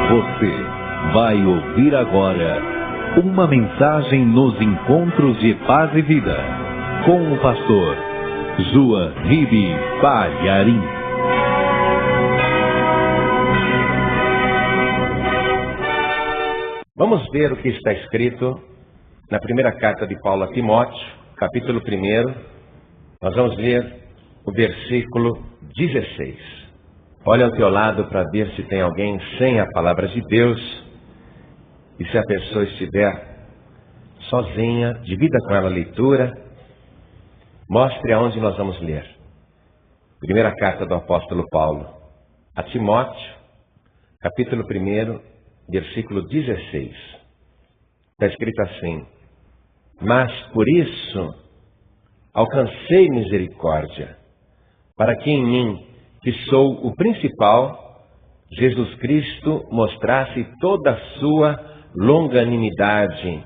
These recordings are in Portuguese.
Você vai ouvir agora uma mensagem nos encontros de paz e vida com o pastor João Ribe Palharim. Vamos ver o que está escrito na primeira carta de Paulo a Timóteo, capítulo 1. Nós vamos ler o versículo 16. Olha ao teu lado para ver se tem alguém sem a palavra de Deus. E se a pessoa estiver sozinha, divida com ela a leitura. Mostre aonde nós vamos ler. Primeira carta do apóstolo Paulo a Timóteo, capítulo 1, versículo 16. Está escrito assim: mas por isso alcancei misericórdia, para que em mim, que sou o principal, Jesus Cristo mostrasse toda a sua longanimidade,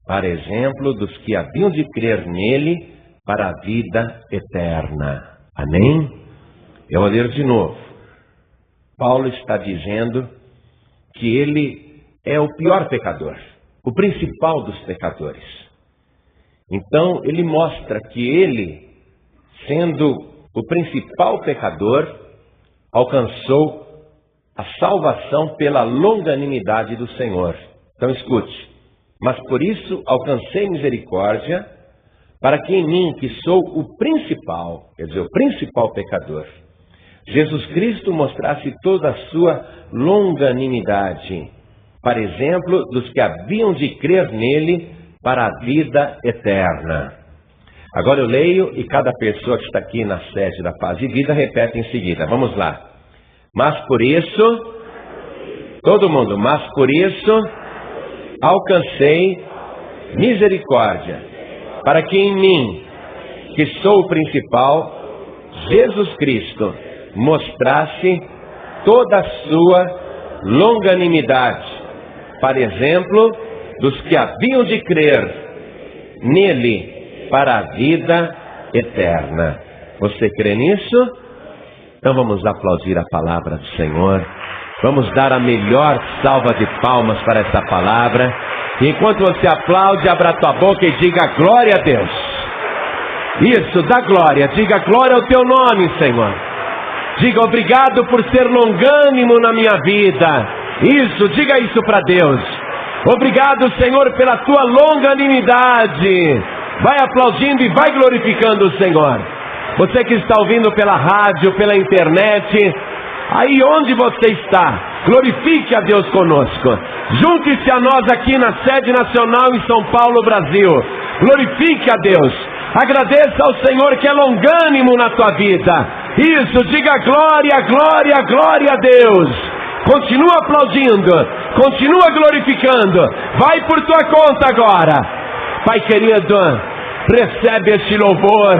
para exemplo dos que haviam de crer nele para a vida eterna. Amém? Eu vou ler de novo. Paulo está dizendo que ele é o pior pecador, o principal dos pecadores. Então ele mostra que ele, sendo o principal pecador, alcançou a salvação pela longanimidade do Senhor. Então escute: mas por isso alcancei misericórdia, para que em mim, que sou o principal, quer dizer, o principal pecador, Jesus Cristo mostrasse toda a sua longanimidade, para exemplo dos que haviam de crer nele para a vida eterna. Agora eu leio e cada pessoa que está aqui na sede da Paz e Vida repete em seguida. Vamos lá. Mas por isso, todo mundo, mas por isso alcancei misericórdia, para que em mim, que sou o principal, Jesus Cristo mostrasse toda a sua longanimidade, para exemplo dos que haviam de crer nele para a vida eterna. Você crê nisso? Então vamos aplaudir a palavra do Senhor. Vamos dar a melhor salva de palmas para essa palavra. E enquanto você aplaude, abra a tua boca e diga glória a Deus. Isso, dá glória. Diga glória ao teu nome, Senhor. Diga obrigado por ser longânimo na minha vida. Isso, diga isso para Deus. Obrigado, Senhor, pela tua longanimidade. Vai aplaudindo e vai glorificando o Senhor. Você que está ouvindo pela rádio, pela internet, aí onde você está, glorifique a Deus conosco. Junte-se a nós aqui na sede nacional em São Paulo, Brasil. Glorifique a Deus. Agradeça ao Senhor que é longânimo na tua vida. Isso, diga glória, glória, glória a Deus. Continua aplaudindo, continua glorificando. Vai por tua conta agora. Pai querido, recebe este louvor.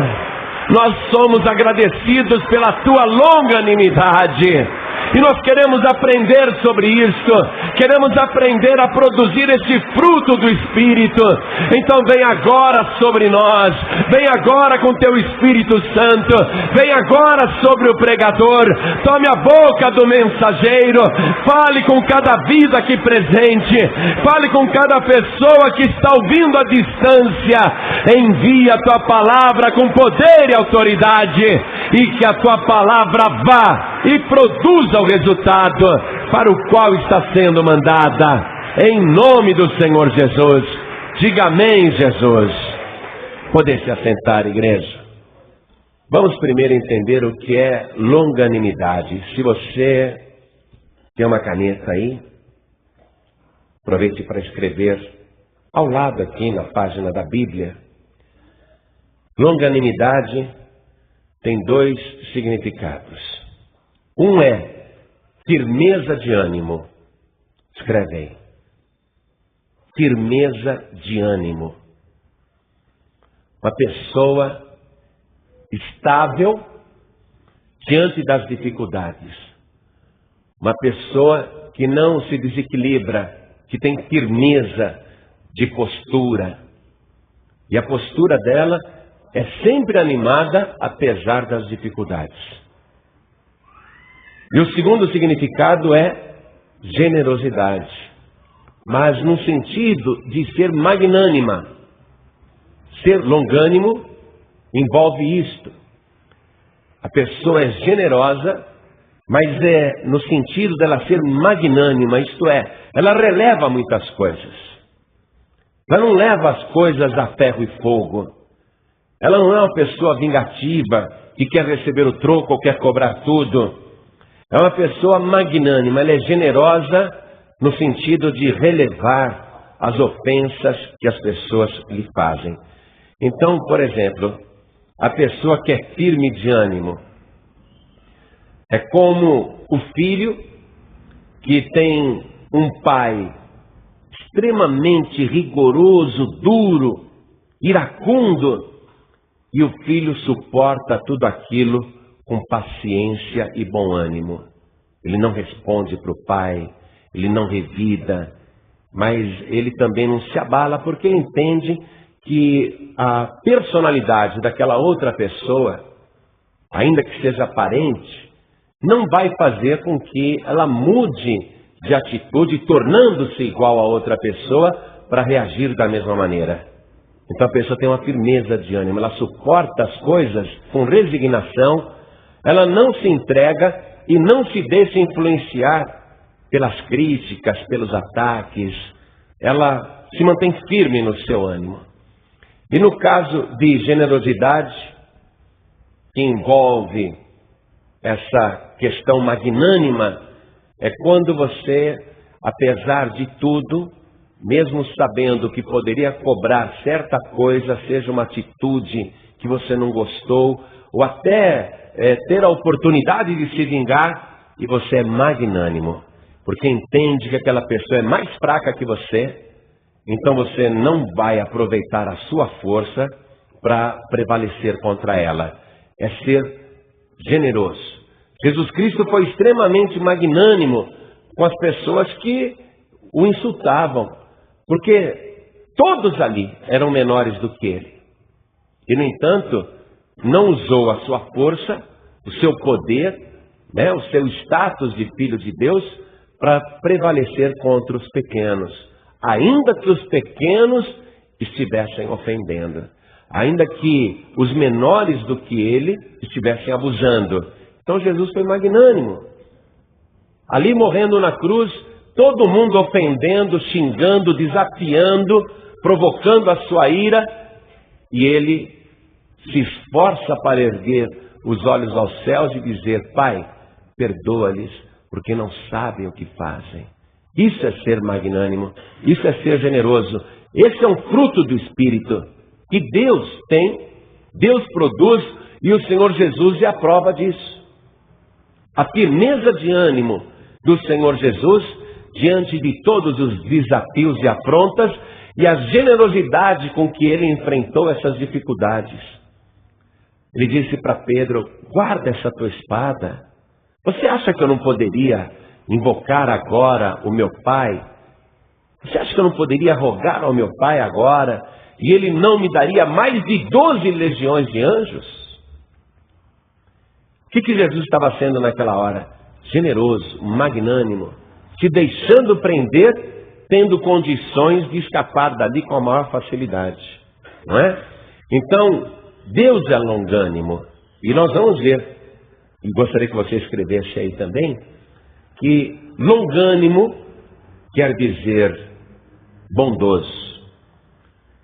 Nós somos agradecidos pela tua longanimidade. E nós queremos aprender sobre isso. Queremos aprender a produzir esse fruto do Espírito. Então vem agora sobre nós. Vem agora com teu Espírito Santo. Vem agora sobre o pregador. Tome a boca do mensageiro. Fale com cada vida aqui presente. Fale com cada pessoa que está ouvindo à distância. Envia a tua palavra com poder e autoridade. E que a tua palavra vá e produza o resultado para o qual está sendo mandada, em nome do Senhor Jesus. Diga amém, Jesus. Poder se assentar, igreja. Vamos primeiro entender o que é longanimidade. Se você tem uma caneta aí, aproveite para escrever ao lado aqui na página da Bíblia. Longanimidade tem dois significados. Um é firmeza de ânimo. Escreve aí. Firmeza de ânimo. Uma pessoa estável diante das dificuldades. Uma pessoa que não se desequilibra, que tem firmeza de postura. E a postura dela é sempre animada apesar das dificuldades. E o segundo significado é generosidade, mas no sentido de ser magnânima. Ser longânimo envolve isto. A pessoa é generosa, mas é no sentido dela ser magnânima, isto é, ela releva muitas coisas. Ela não leva as coisas a ferro e fogo. Ela não é uma pessoa vingativa que quer receber o troco ou quer cobrar tudo. É uma pessoa magnânima, ela é generosa no sentido de relevar as ofensas que as pessoas lhe fazem. Então, por exemplo, a pessoa que é firme de ânimo é como o filho que tem um pai extremamente rigoroso, duro, iracundo, e o filho suporta tudo aquilo com paciência e bom ânimo. Ele não responde para o pai, ele não revida, mas ele também não se abala porque ele entende que a personalidade daquela outra pessoa, ainda que seja aparente, não vai fazer com que ela mude de atitude, tornando-se igual a outra pessoa para reagir da mesma maneira. Então a pessoa tem uma firmeza de ânimo, ela suporta as coisas com resignação, ela não se entrega e não se deixa influenciar pelas críticas, pelos ataques, ela se mantém firme no seu ânimo. E no caso de generosidade, que envolve essa questão magnânima, é quando você, apesar de tudo, mesmo sabendo que poderia cobrar certa coisa, seja uma atitude que você não gostou, ou até ter a oportunidade de se vingar, e você é magnânimo, porque entende que aquela pessoa é mais fraca que você, então você não vai aproveitar a sua força para prevalecer contra ela. É ser generoso. Jesus Cristo foi extremamente magnânimo com as pessoas que o insultavam, porque todos ali eram menores do que ele. E, no entanto, não usou a sua força, o seu poder, o seu status de filho de Deus, para prevalecer contra os pequenos, ainda que os pequenos estivessem ofendendo, ainda que os menores do que ele estivessem abusando. Então Jesus foi magnânimo. Ali morrendo na cruz, todo mundo ofendendo, xingando, desafiando, provocando a sua ira, e ele se esforça para erguer os olhos aos céus e dizer: Pai, perdoa-lhes, porque não sabem o que fazem. Isso é ser magnânimo, isso é ser generoso. Esse é um fruto do Espírito que Deus tem, Deus produz, e o Senhor Jesus é a prova disso. A firmeza de ânimo do Senhor Jesus diante de todos os desafios e afrontas, e a generosidade com que ele enfrentou essas dificuldades. Ele disse para Pedro: guarda essa tua espada. Você acha que eu não poderia invocar agora o meu Pai? Você acha que eu não poderia rogar ao meu Pai agora, e ele não me daria mais de 12 legiões de anjos? O que Jesus estava sendo naquela hora? Generoso, magnânimo, se deixando prender, tendo condições de escapar dali com a maior facilidade, não é? Então, Deus é longânimo, e nós vamos ver, e gostaria que você escrevesse aí também, que longânimo quer dizer bondoso,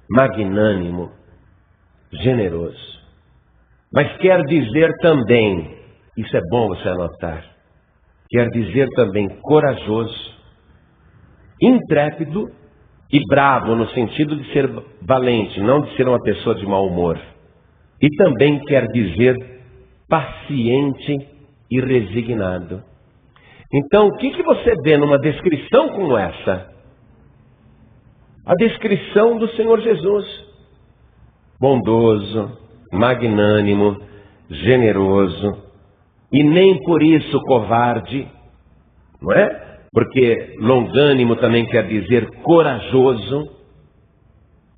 magnânimo, generoso. Mas quer dizer também, isso é bom você anotar, quer dizer também corajoso, intrépido e bravo, no sentido de ser valente, não de ser uma pessoa de mau humor. E também quer dizer paciente e resignado. Então, o que você vê numa descrição como essa? A descrição do Senhor Jesus. Bondoso, magnânimo, generoso, e nem por isso covarde, não é? Porque longânimo também quer dizer corajoso.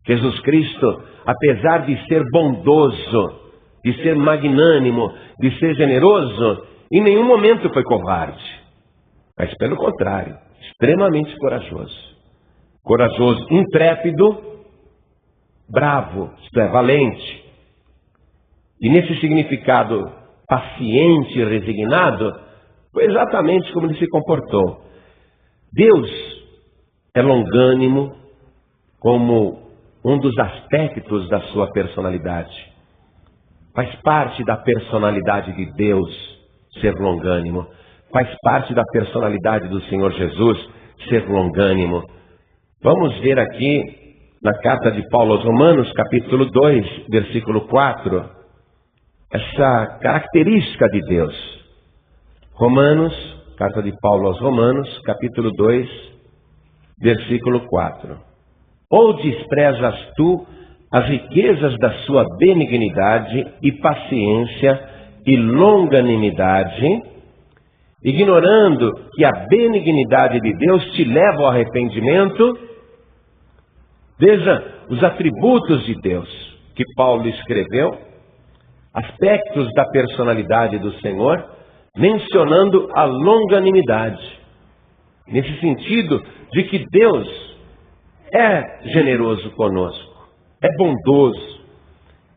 Jesus Cristo, apesar de ser bondoso, de ser magnânimo, de ser generoso, em nenhum momento foi covarde. mas pelo contrário, extremamente corajoso. Corajoso, intrépido, bravo, isto é, valente. E nesse significado paciente e resignado, foi exatamente como ele se comportou. Deus é longânimo como um dos aspectos da sua personalidade. Faz parte da personalidade de Deus ser longânimo. Faz parte da personalidade do Senhor Jesus ser longânimo. Vamos ver aqui na carta de Paulo aos Romanos, capítulo 2, versículo 4, essa característica de Deus. Romanos, carta de Paulo aos Romanos, capítulo 2, versículo 4. Ou desprezas tu as riquezas da sua benignidade e paciência e longanimidade, ignorando que a benignidade de Deus te leva ao arrependimento? Veja os atributos de Deus que Paulo escreveu, aspectos da personalidade do Senhor, mencionando a longanimidade. Nesse sentido de que Deus é generoso conosco, é bondoso,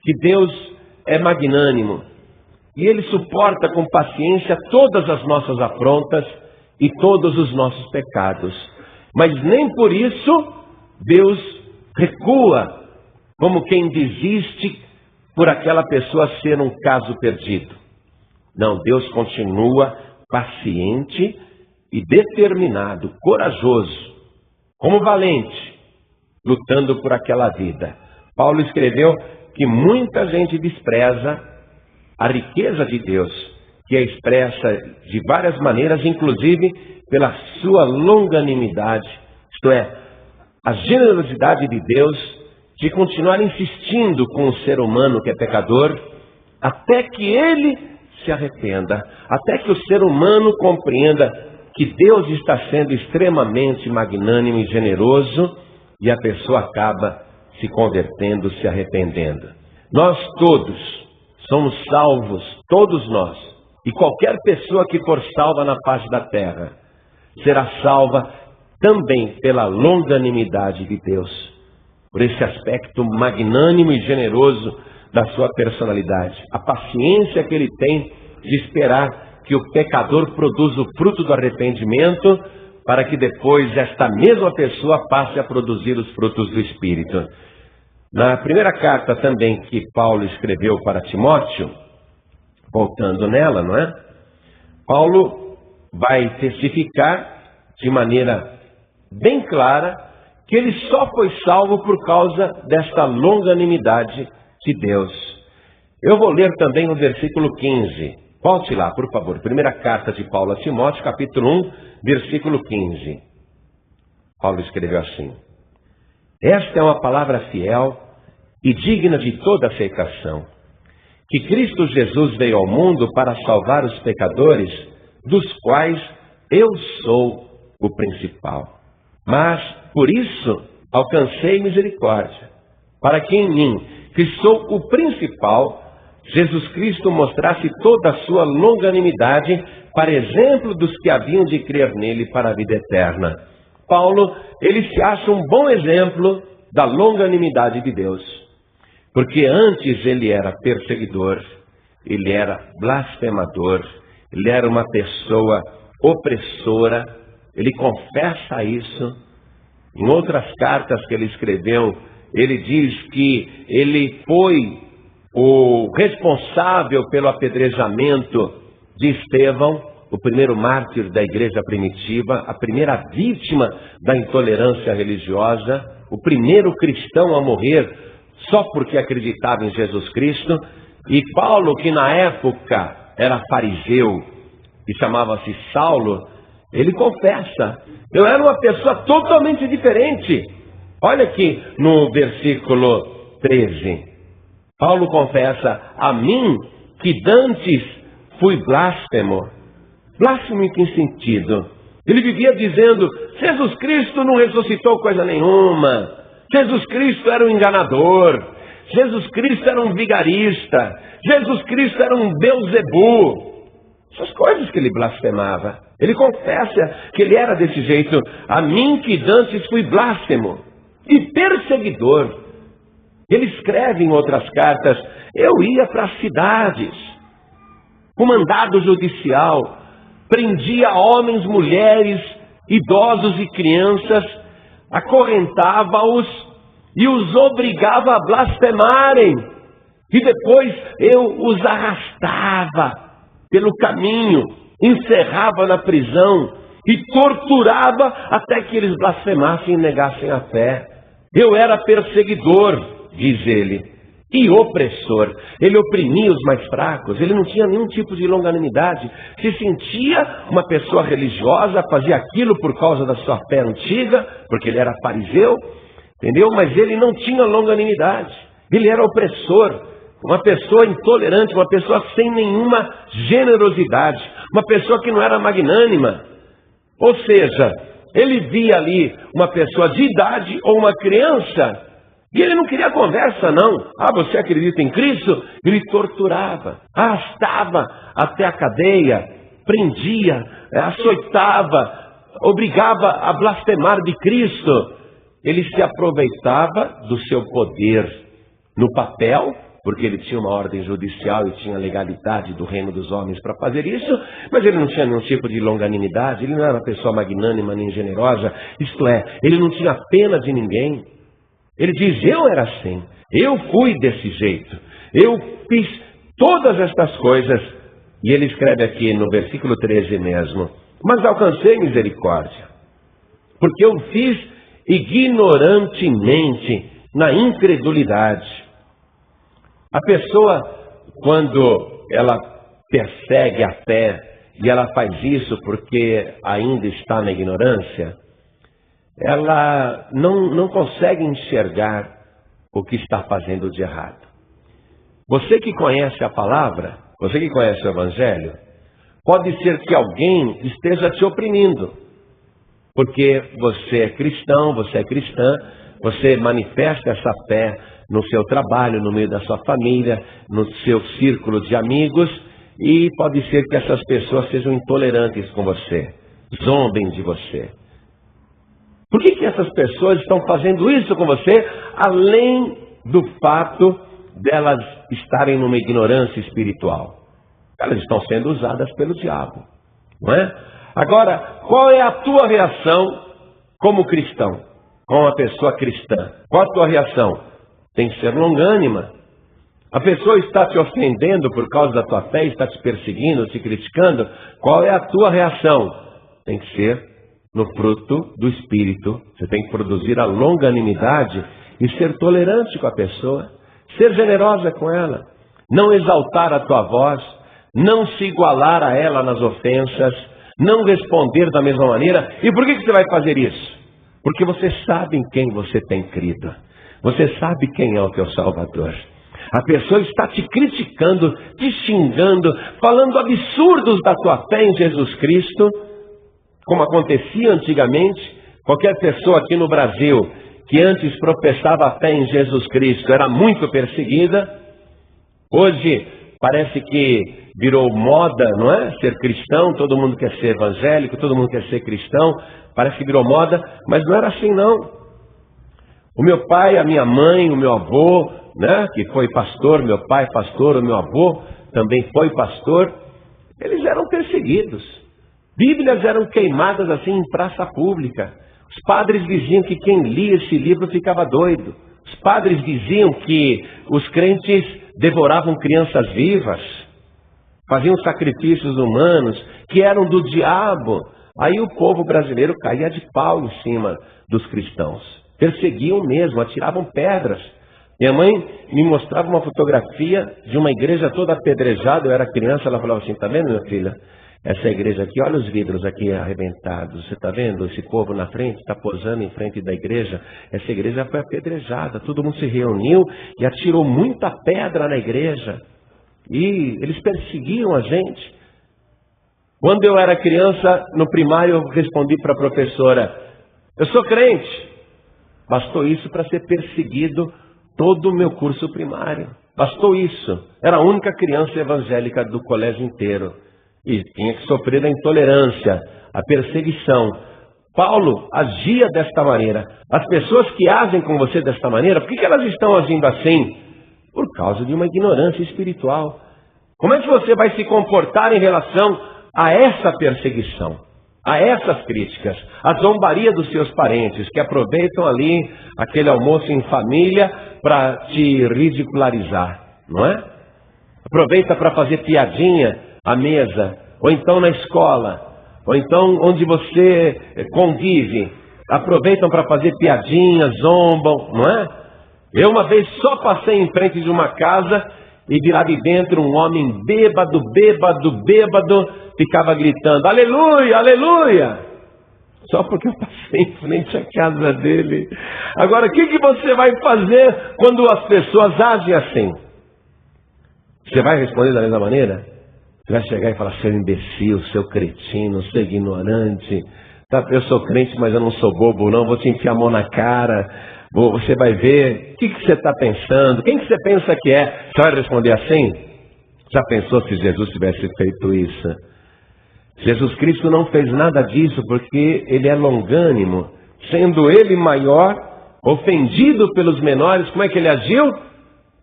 que Deus é magnânimo, e Ele suporta com paciência todas as nossas afrontas e todos os nossos pecados. Mas nem por isso Deus recua, como quem desiste por aquela pessoa ser um caso perdido. Não, Deus continua paciente e determinado, corajoso, como valente, lutando por aquela vida. Paulo escreveu que muita gente despreza a riqueza de Deus, que é expressa de várias maneiras, inclusive pela sua longanimidade, isto é, a generosidade de Deus de continuar insistindo com o ser humano que é pecador, até que ele se arrependa, até que o ser humano compreenda que Deus está sendo extremamente magnânimo e generoso, e a pessoa acaba se convertendo, se arrependendo. Nós todos somos salvos, todos nós, e qualquer pessoa que for salva na face da terra, será salva também pela longanimidade de Deus, por esse aspecto magnânimo e generoso da sua personalidade, a paciência que Ele tem de esperar que o pecador produza o fruto do arrependimento, para que depois esta mesma pessoa passe a produzir os frutos do Espírito. Na primeira carta também que Paulo escreveu para Timóteo, voltando nela, não é? Paulo vai testificar de maneira bem clara que ele só foi salvo por causa desta longanimidade de Deus. Eu vou ler também o versículo 15. Volte lá, por favor. Primeira carta de Paulo a Timóteo, capítulo 1, versículo 15. Paulo escreveu assim: esta é uma palavra fiel e digna de toda aceitação, que Cristo Jesus veio ao mundo para salvar os pecadores, dos quais eu sou o principal. Mas, por isso, alcancei misericórdia, para que em mim, que sou o principal, Jesus Cristo mostrasse toda a sua longanimidade, para exemplo dos que haviam de crer nele para a vida eterna. Paulo, ele se acha um bom exemplo da longanimidade de Deus, porque antes ele era perseguidor, ele era blasfemador, ele era uma pessoa opressora, ele confessa isso. Em outras cartas que ele escreveu, ele diz que ele foi o responsável pelo apedrejamento de Estevão, o primeiro mártir da igreja primitiva, a primeira vítima da intolerância religiosa, o primeiro cristão a morrer só porque acreditava em Jesus Cristo. E Paulo, que na época era fariseu e chamava-se Saulo, ele confessa: eu era uma pessoa totalmente diferente. Olha aqui no versículo 13. Paulo confessa: a mim, que dantes fui blasfemo. Blasfemo em que sentido? Ele vivia dizendo: Jesus Cristo não ressuscitou coisa nenhuma. Jesus Cristo era um enganador. Jesus Cristo era um vigarista. Jesus Cristo era um Beuzebu. Essas coisas que ele blasfemava. Ele confessa que ele era desse jeito. A mim que dantes fui blasfemo e perseguidor. Ele escreve em outras cartas, eu ia para as cidades, com mandado judicial, prendia homens, mulheres, idosos e crianças, acorrentava-os e os obrigava a blasfemarem. E depois eu os arrastava pelo caminho, encerrava na prisão e torturava até que eles blasfemassem e negassem a fé. Eu era perseguidor, diz ele, e opressor. Ele oprimia os mais fracos, ele não tinha nenhum tipo de longanimidade. Se sentia uma pessoa religiosa, fazia aquilo por causa da sua fé antiga, porque ele era fariseu, entendeu? Mas ele não tinha longanimidade, ele era opressor. Uma pessoa intolerante, uma pessoa sem nenhuma generosidade, uma pessoa que não era magnânima. Ou seja, ele via ali uma pessoa de idade ou uma criança e ele não queria conversa não. Ah, você acredita em Cristo? Ele torturava, arrastava até a cadeia, prendia, açoitava, obrigava a blasfemar de Cristo. Ele se aproveitava do seu poder no papel, porque ele tinha uma ordem judicial e tinha legalidade do reino dos homens para fazer isso, mas ele não tinha nenhum tipo de longanimidade, ele não era uma pessoa magnânima nem generosa, isto é, ele não tinha pena de ninguém. Ele diz, eu era assim, eu fui desse jeito, eu fiz todas estas coisas, e ele escreve aqui no versículo 13 mesmo, mas alcancei misericórdia, porque eu fiz ignorantemente, na incredulidade. A pessoa, quando ela persegue a fé, e ela faz isso porque ainda está na ignorância, ela não consegue enxergar o que está fazendo de errado. Você que conhece a palavra, você que conhece o Evangelho, pode ser que alguém esteja te oprimindo, porque você é cristão, você é cristã, você manifesta essa fé no seu trabalho, no meio da sua família, no seu círculo de amigos, e pode ser que essas pessoas sejam intolerantes com você, zombem de você. Por que essas pessoas estão fazendo isso com você, além do fato delas estarem numa ignorância espiritual? Elas estão sendo usadas pelo diabo, não é? Agora, qual é a tua reação como cristão, como uma pessoa cristã? Qual a tua reação? Tem que ser longânima. A pessoa está te ofendendo por causa da tua fé, está te perseguindo, te criticando. Qual é a tua reação? Tem que ser no fruto do Espírito. Você tem que produzir a longanimidade e ser tolerante com a pessoa. Ser generosa com ela. Não exaltar a tua voz. Não se igualar a ela nas ofensas. Não responder da mesma maneira. E por que você vai fazer isso? Porque você sabe em quem você tem crido. Você sabe quem é o teu Salvador. A pessoa está te criticando, te xingando, falando absurdos da tua fé em Jesus Cristo, como acontecia antigamente. Qualquer pessoa aqui no Brasil que antes professava a fé em Jesus Cristo era muito perseguida. Hoje parece que virou moda, não é? Ser cristão, todo mundo quer ser evangélico, todo mundo quer ser cristão. Parece que virou moda, mas não era assim não. O meu pai, a minha mãe, o meu avô, né, que foi pastor, meu pai pastor, o meu avô também foi pastor, eles eram perseguidos. Bíblias eram queimadas assim em praça pública. Os padres diziam que quem lia esse livro ficava doido. Os padres diziam que os crentes devoravam crianças vivas, faziam sacrifícios humanos que eram do diabo. Aí o povo brasileiro caía de pau em cima dos cristãos. Perseguiam mesmo, atiravam pedras. Minha mãe me mostrava uma fotografia de uma igreja toda apedrejada. Eu era criança, ela falava assim, tá vendo, minha filha? Essa igreja aqui, olha os vidros aqui arrebentados. Você está vendo esse povo na frente, está posando em frente da igreja? Essa igreja foi apedrejada, todo mundo se reuniu e atirou muita pedra na igreja. E eles perseguiam a gente. Quando eu era criança, no primário, eu respondi para a professora, eu sou crente. Bastou isso para ser perseguido todo o meu curso primário. Bastou isso. Era a única criança evangélica do colégio inteiro. e tinha que sofrer a intolerância, a perseguição. Paulo agia desta maneira. As pessoas que agem com você desta maneira, por que elas estão agindo assim? Por causa de uma ignorância espiritual. Como é que você vai se comportar em relação a essa perseguição, a essas críticas, a zombaria dos seus parentes, que aproveitam ali aquele almoço em família para te ridicularizar, não é? Aproveita para fazer piadinha à mesa, ou então na escola, ou então onde você convive, aproveitam para fazer piadinhas, zombam, não é? Eu uma vez só passei em frente de uma casa e vi lá de dentro um homem bêbado, ficava gritando, aleluia, aleluia, só porque eu passei em frente à casa dele. Agora, o que você vai fazer quando as pessoas agem assim? Você vai responder da mesma maneira? Você vai chegar e falar, seu imbecil, seu cretino, seu ignorante. Tá, eu sou crente, mas eu não sou bobo não, vou te enfiar a mão na cara. Você vai ver, o que você está pensando? Quem que você pensa que é? Você vai responder assim? Já pensou se Jesus tivesse feito isso? Jesus Cristo não fez nada disso porque Ele é longânimo. Sendo Ele maior, ofendido pelos menores, como é que Ele agiu?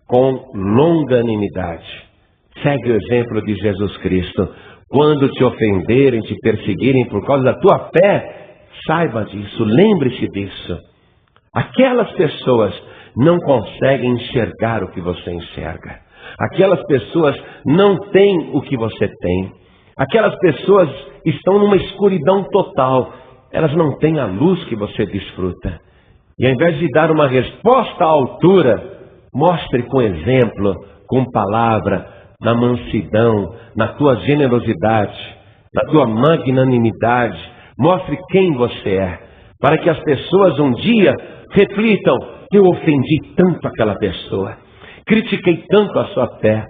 Com longanimidade. Segue o exemplo de Jesus Cristo. Quando te ofenderem, te perseguirem por causa da tua fé, saiba disso, lembre-se disso. Aquelas pessoas não conseguem enxergar o que você enxerga. Aquelas pessoas não têm o que você tem. Aquelas pessoas estão numa escuridão total. Elas não têm a luz que você desfruta. E ao invés de dar uma resposta à altura, mostre com exemplo, com palavra, na mansidão, na tua generosidade, na tua magnanimidade. Mostre quem você é, para que as pessoas um dia reflitam, eu ofendi tanto aquela pessoa, critiquei tanto a sua fé,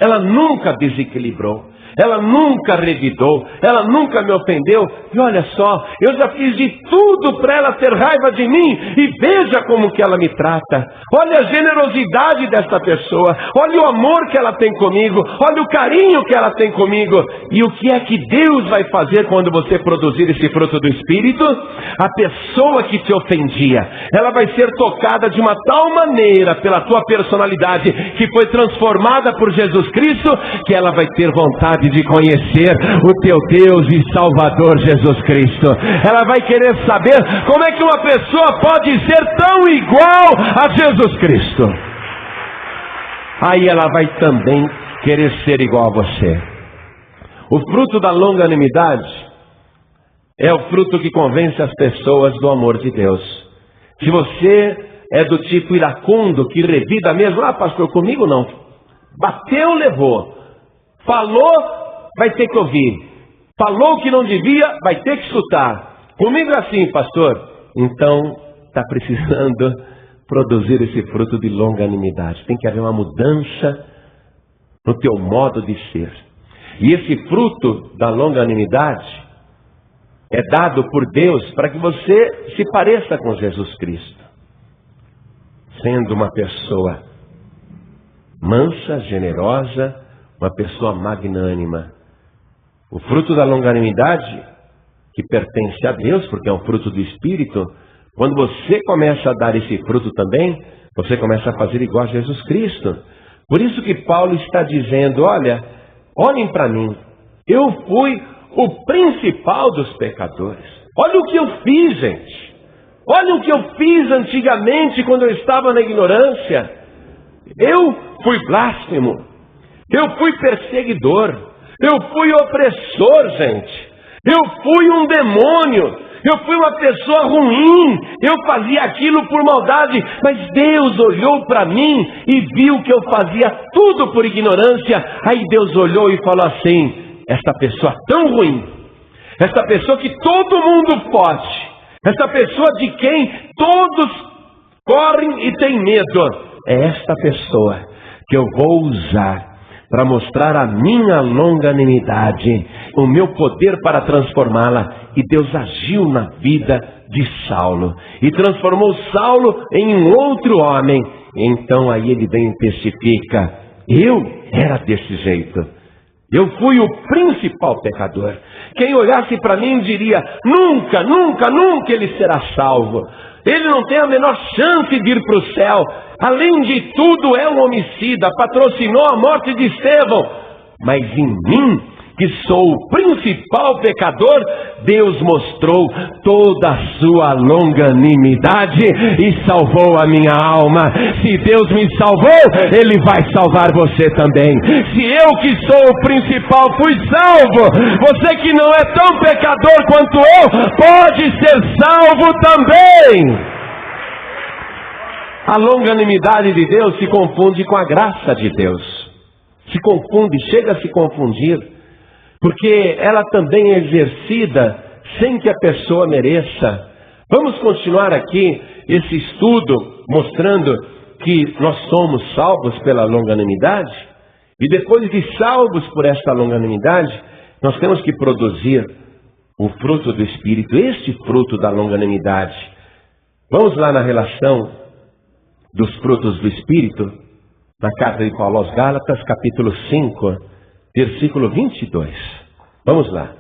ela nunca desequilibrou, ela nunca revidou, ela nunca me ofendeu, e olha só, eu já fiz de tudo para ela ter raiva de mim, e veja como que ela me trata, olha a generosidade dessa pessoa, olha o amor que ela tem comigo, olha o carinho que ela tem comigo, e o que é que Deus vai fazer quando você produzir esse fruto do Espírito? A pessoa que te ofendia, ela vai ser tocada de uma tal maneira pela tua personalidade, que foi transformada por Jesus Cristo, que ela vai ter vontade de conhecer o teu Deus e Salvador Jesus Cristo. Ela vai querer saber como é que uma pessoa pode ser tão igual a Jesus Cristo. Aí ela vai também querer ser igual a você. O fruto da longanimidade é o fruto que convence as pessoas do amor de Deus. Se você é do tipo iracundo, que revida mesmo, pastor, comigo não. Bateu, levou. Falou, vai ter que ouvir. Falou que não devia, vai ter que escutar. Comigo é assim, pastor. Então, está precisando produzir esse fruto de longanimidade. Tem que haver uma mudança no teu modo de ser. E esse fruto da longanimidade é dado por Deus para que você se pareça com Jesus Cristo. Sendo uma pessoa mansa, generosa, uma pessoa magnânima. O fruto da longanimidade, que pertence a Deus, porque é um fruto do Espírito, quando você começa a dar esse fruto também, você começa a fazer igual a Jesus Cristo. Por isso que Paulo está dizendo, olhem para mim, eu fui o principal dos pecadores. Olha o que eu fiz, gente. Olha o que eu fiz antigamente quando eu estava na ignorância. Eu fui blasfemo. Eu fui perseguidor, eu fui opressor, gente. Eu fui um demônio, eu fui uma pessoa ruim, eu fazia aquilo por maldade, mas Deus olhou para mim e viu que eu fazia tudo por ignorância. Aí Deus olhou e falou assim, essa pessoa tão ruim, essa pessoa que todo mundo foge, essa pessoa de quem todos correm e têm medo, é esta pessoa que eu vou usar para mostrar a minha longanimidade, o meu poder para transformá-la. E Deus agiu na vida de Saulo e transformou Saulo em um outro homem. Então aí ele vem e testifica, eu era desse jeito, Eu fui o principal pecador. Quem olhasse para mim diria: nunca, nunca, nunca ele será salvo. Ele não tem a menor chance de ir para o céu. Além de tudo, é um homicida, patrocinou a morte de Estevão. Mas em mim, que sou o principal pecador, Deus mostrou toda a sua longanimidade e salvou a minha alma. Se Deus me salvou, Ele vai salvar você também. Se eu que sou o principal fui salvo, você que não é tão pecador quanto eu, pode ser salvo também. A longanimidade de Deus se confunde com a graça de Deus. Se confunde, chega a se confundir. Porque ela também é exercida sem que a pessoa mereça. Vamos continuar aqui esse estudo mostrando que nós somos salvos pela longanimidade. E depois de salvos por esta longanimidade, nós temos que produzir o fruto do Espírito, este fruto da longanimidade. Vamos lá na relação dos frutos do Espírito, na carta de Paulo aos Gálatas, capítulo 5. Versículo 22. Vamos lá.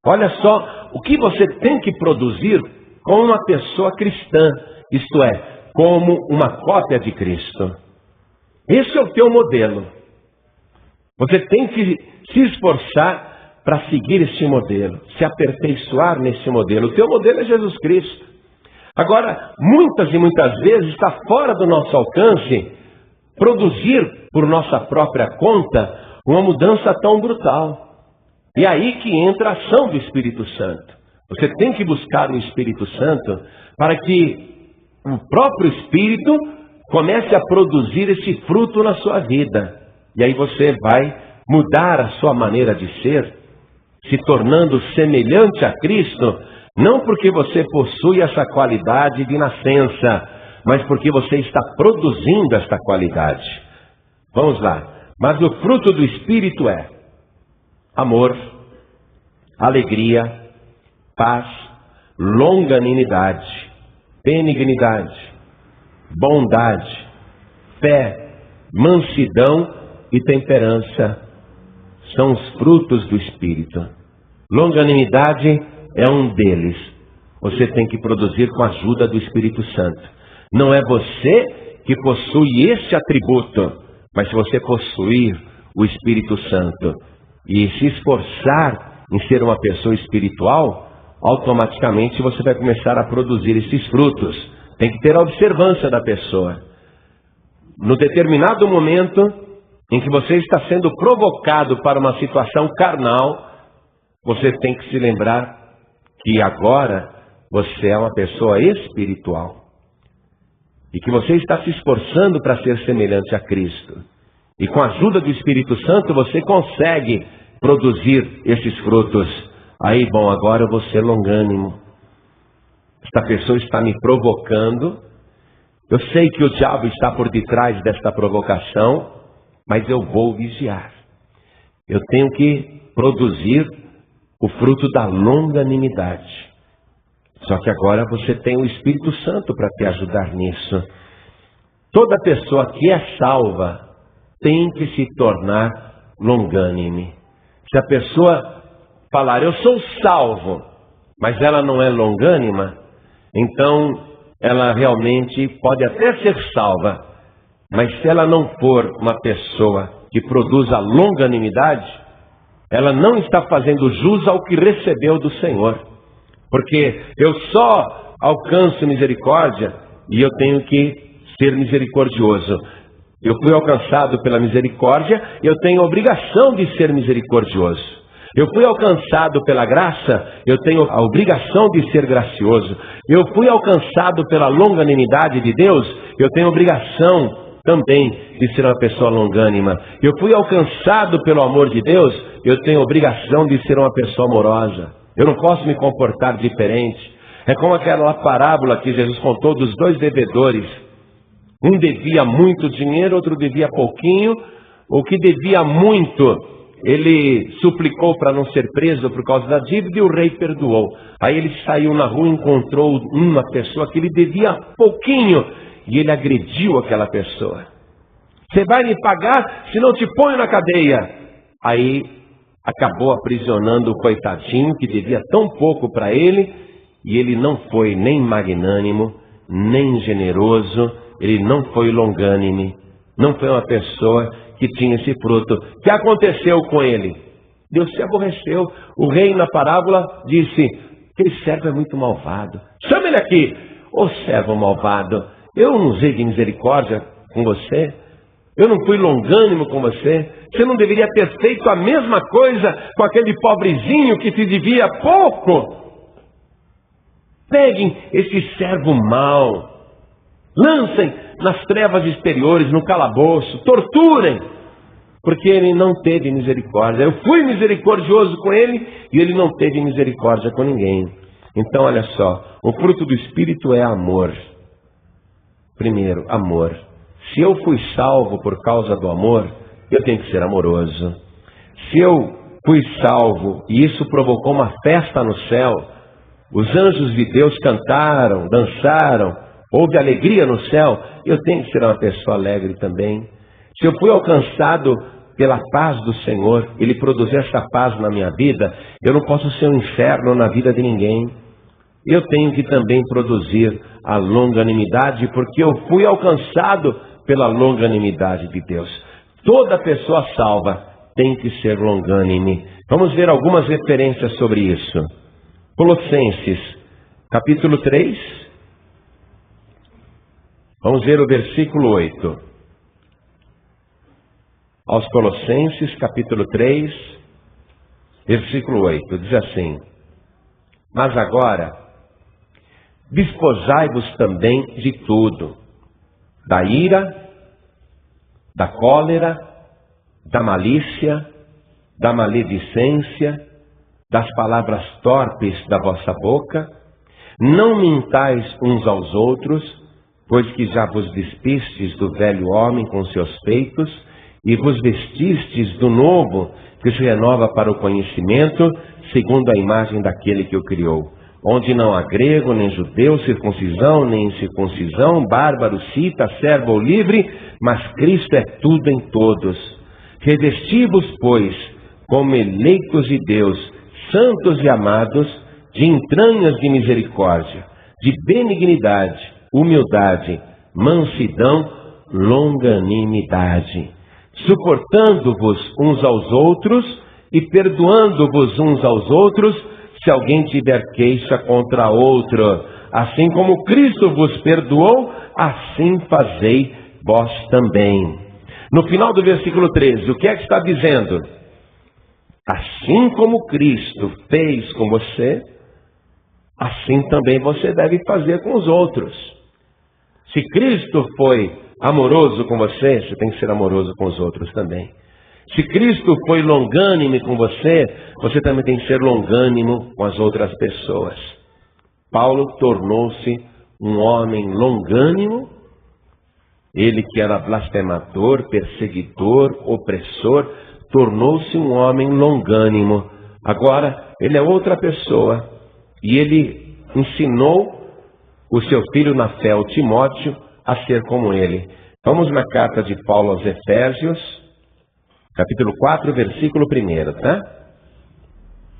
Olha só o que você tem que produzir como uma pessoa cristã. Isto é, como uma cópia de Cristo. Esse é o teu modelo. Você tem que se esforçar para seguir este modelo. Se aperfeiçoar nesse modelo. O teu modelo é Jesus Cristo. Agora, muitas e muitas vezes está fora do nosso alcance produzir por nossa própria conta uma mudança tão brutal. E aí que entra a ação do Espírito Santo. Você tem que buscar o Espírito Santo para que o próprio Espírito comece a produzir esse fruto na sua vida. E aí você vai mudar a sua maneira de ser, se tornando semelhante a Cristo, não porque você possui essa qualidade de nascença, mas porque você está produzindo esta qualidade. Vamos lá. Mas o fruto do Espírito é amor, alegria, paz, longanimidade, benignidade, bondade, fé, mansidão e temperança. São os frutos do Espírito. Longanimidade é um deles. Você tem que produzir com a ajuda do Espírito Santo. Não é você que possui este atributo. Mas se você possuir o Espírito Santo e se esforçar em ser uma pessoa espiritual, automaticamente você vai começar a produzir esses frutos. Tem que ter a observância da pessoa. No determinado momento em que você está sendo provocado para uma situação carnal, você tem que se lembrar que agora você é uma pessoa espiritual. E que você está se esforçando para ser semelhante a Cristo. E com a ajuda do Espírito Santo você consegue produzir esses frutos. Aí, bom, agora eu vou ser longânimo. Esta pessoa está me provocando. Eu sei que o diabo está por detrás desta provocação, mas eu vou vigiar. Eu tenho que produzir o fruto da longanimidade. Só que agora você tem o Espírito Santo para te ajudar nisso. Toda pessoa que é salva tem que se tornar longânime. Se a pessoa falar, eu sou salvo, mas ela não é longânima, então ela realmente pode até ser salva, mas se ela não for uma pessoa que produza longanimidade, ela não está fazendo jus ao que recebeu do Senhor. Porque eu só alcanço misericórdia e eu tenho que ser misericordioso. Eu fui alcançado pela misericórdia e eu tenho a obrigação de ser misericordioso. Eu fui alcançado pela graça, eu tenho a obrigação de ser gracioso. Eu fui alcançado pela longanimidade de Deus, eu tenho a obrigação também de ser uma pessoa longânima. Eu fui alcançado pelo amor de Deus, eu tenho a obrigação de ser uma pessoa amorosa. Eu não posso me comportar diferente. É como aquela parábola que Jesus contou dos dois devedores. Um devia muito dinheiro, outro devia pouquinho. O que devia muito, ele suplicou para não ser preso por causa da dívida e o rei perdoou. Aí ele saiu na rua e encontrou uma pessoa que lhe devia pouquinho e ele agrediu aquela pessoa. Você vai me pagar se não te ponho na cadeia. Aí acabou aprisionando o coitadinho que devia tão pouco para ele, e ele não foi nem magnânimo, nem generoso, ele não foi longânime, não foi uma pessoa que tinha esse fruto. O que aconteceu com ele? Deus se aborreceu. O rei na parábola disse: aquele servo é muito malvado, chama ele aqui. Ô servo malvado, eu não usei de misericórdia com você? Eu não fui longânimo com você? Você não deveria ter feito a mesma coisa com aquele pobrezinho que te devia pouco? Peguem esse servo mau, lancem nas trevas exteriores, no calabouço, torturem, porque ele não teve misericórdia. Eu fui misericordioso com ele e ele não teve misericórdia com ninguém. Então olha só, o fruto do Espírito é amor. Primeiro, amor. Se eu fui salvo por causa do amor, eu tenho que ser amoroso. Se eu fui salvo e isso provocou uma festa no céu, os anjos de Deus cantaram, dançaram, houve alegria no céu, eu tenho que ser uma pessoa alegre também. Se eu fui alcançado pela paz do Senhor, Ele produziu essa paz na minha vida, eu não posso ser um inferno na vida de ninguém. Eu tenho que também produzir a longanimidade, porque eu fui alcançado pela longanimidade de Deus. Toda pessoa salva tem que ser longânime. Vamos ver algumas referências sobre isso. Colossenses, capítulo 3. Vamos ver o versículo 8. Aos Colossenses, capítulo 3, versículo 8. Diz assim: mas agora, despojai-vos também de tudo, da ira, da cólera, da malícia, da maledicência, das palavras torpes da vossa boca. Não mintais uns aos outros, pois que já vos despistes do velho homem com seus feitos, e vos vestistes do novo, que se renova para o conhecimento, segundo a imagem daquele que o criou. Onde não há grego, nem judeu, circuncisão, nem incircuncisão, bárbaro, cita, servo ou livre, mas Cristo é tudo em todos. Revesti-vos, pois, como eleitos de Deus, santos e amados, de entranhas de misericórdia, de benignidade, humildade, mansidão, longanimidade, suportando-vos uns aos outros e perdoando-vos uns aos outros, se alguém tiver queixa contra outro. Assim como Cristo vos perdoou, assim fazei vós também. No final do versículo 13, o que é que está dizendo? Assim como Cristo fez com você, assim também você deve fazer com os outros. Se Cristo foi amoroso com você, você tem que ser amoroso com os outros também. Se Cristo foi longânime com você, você também tem que ser longânimo com as outras pessoas. Paulo tornou-se um homem longânimo, ele que era blasfemador, perseguidor, opressor, tornou-se um homem longânimo. Agora, ele é outra pessoa, e ele ensinou o seu filho na fé, o Timóteo, a ser como ele. Vamos na carta de Paulo aos Efésios, capítulo 4, versículo 1, tá?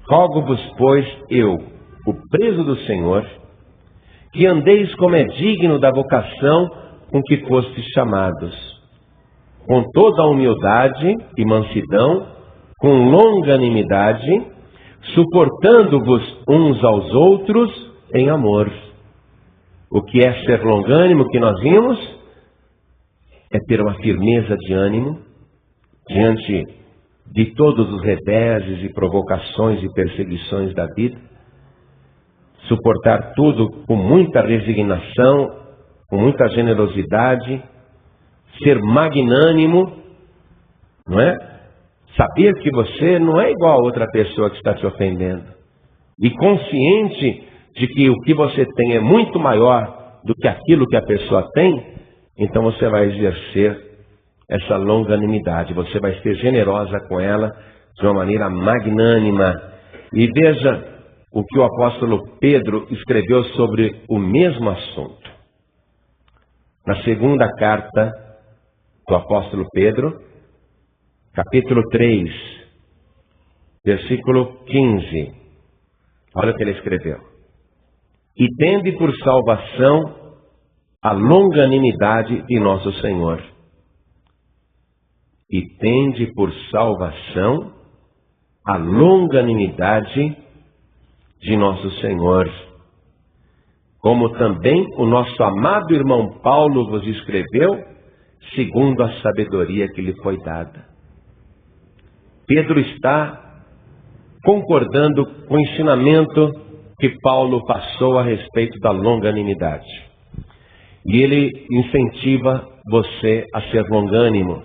Rogo-vos, pois, eu, o preso do Senhor, que andeis como é digno da vocação com que fostes chamados, com toda a humildade e mansidão, com longanimidade, suportando-vos uns aos outros em amor. O que é ser longânimo que nós vimos? É ter uma firmeza de ânimo diante de todos os reveses e provocações e perseguições da vida, suportar tudo com muita resignação, com muita generosidade, ser magnânimo, não é? Saber que você não é igual a outra pessoa que está te ofendendo, e consciente de que o que você tem é muito maior do que aquilo que a pessoa tem, então você vai exercer essa longanimidade, você vai ser generosa com ela de uma maneira magnânima. E veja o que o apóstolo Pedro escreveu sobre o mesmo assunto. Na segunda carta do apóstolo Pedro, capítulo 3, versículo 15. Olha o que ele escreveu. E tende por salvação a longanimidade de nosso Senhor. E tende por salvação a longanimidade de nosso Senhor. Como também o nosso amado irmão Paulo vos escreveu, segundo a sabedoria que lhe foi dada. Pedro está concordando com o ensinamento que Paulo passou a respeito da longanimidade. E ele incentiva você a ser longânimo.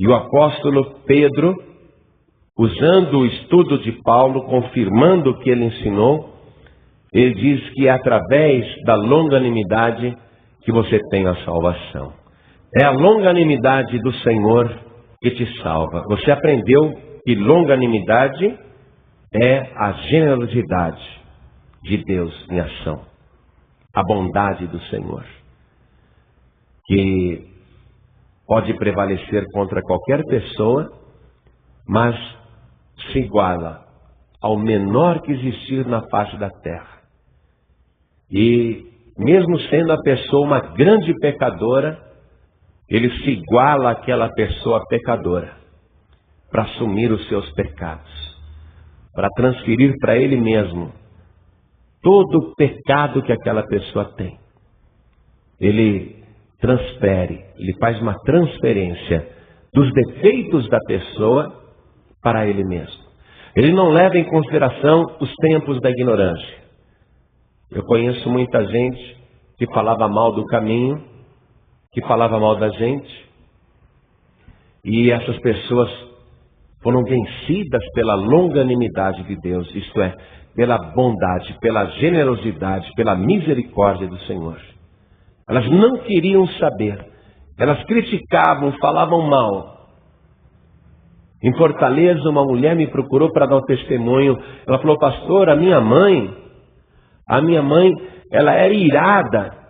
E o apóstolo Pedro, usando o estudo de Paulo, confirmando o que ele ensinou, ele diz que é através da longanimidade que você tem a salvação. É a longanimidade do Senhor que te salva. Você aprendeu que longanimidade é a generosidade de Deus em ação. A bondade do Senhor, que pode prevalecer contra qualquer pessoa, mas se iguala ao menor que existir na face da terra. E mesmo sendo a pessoa uma grande pecadora, ele se iguala àquela pessoa pecadora para assumir os seus pecados, para transferir para ele mesmo todo o pecado que aquela pessoa tem. Ele transfere, ele faz uma transferência dos defeitos da pessoa para ele mesmo. Ele não leva em consideração os tempos da ignorância. Eu conheço muita gente que falava mal do caminho, que falava mal da gente, e essas pessoas foram vencidas pela longanimidade de Deus, isto é, pela bondade, pela generosidade, pela misericórdia do Senhor. Elas não queriam saber, elas criticavam, falavam mal. Em Fortaleza, uma mulher me procurou para dar um testemunho. Ela falou: pastor, a minha mãe, ela era irada.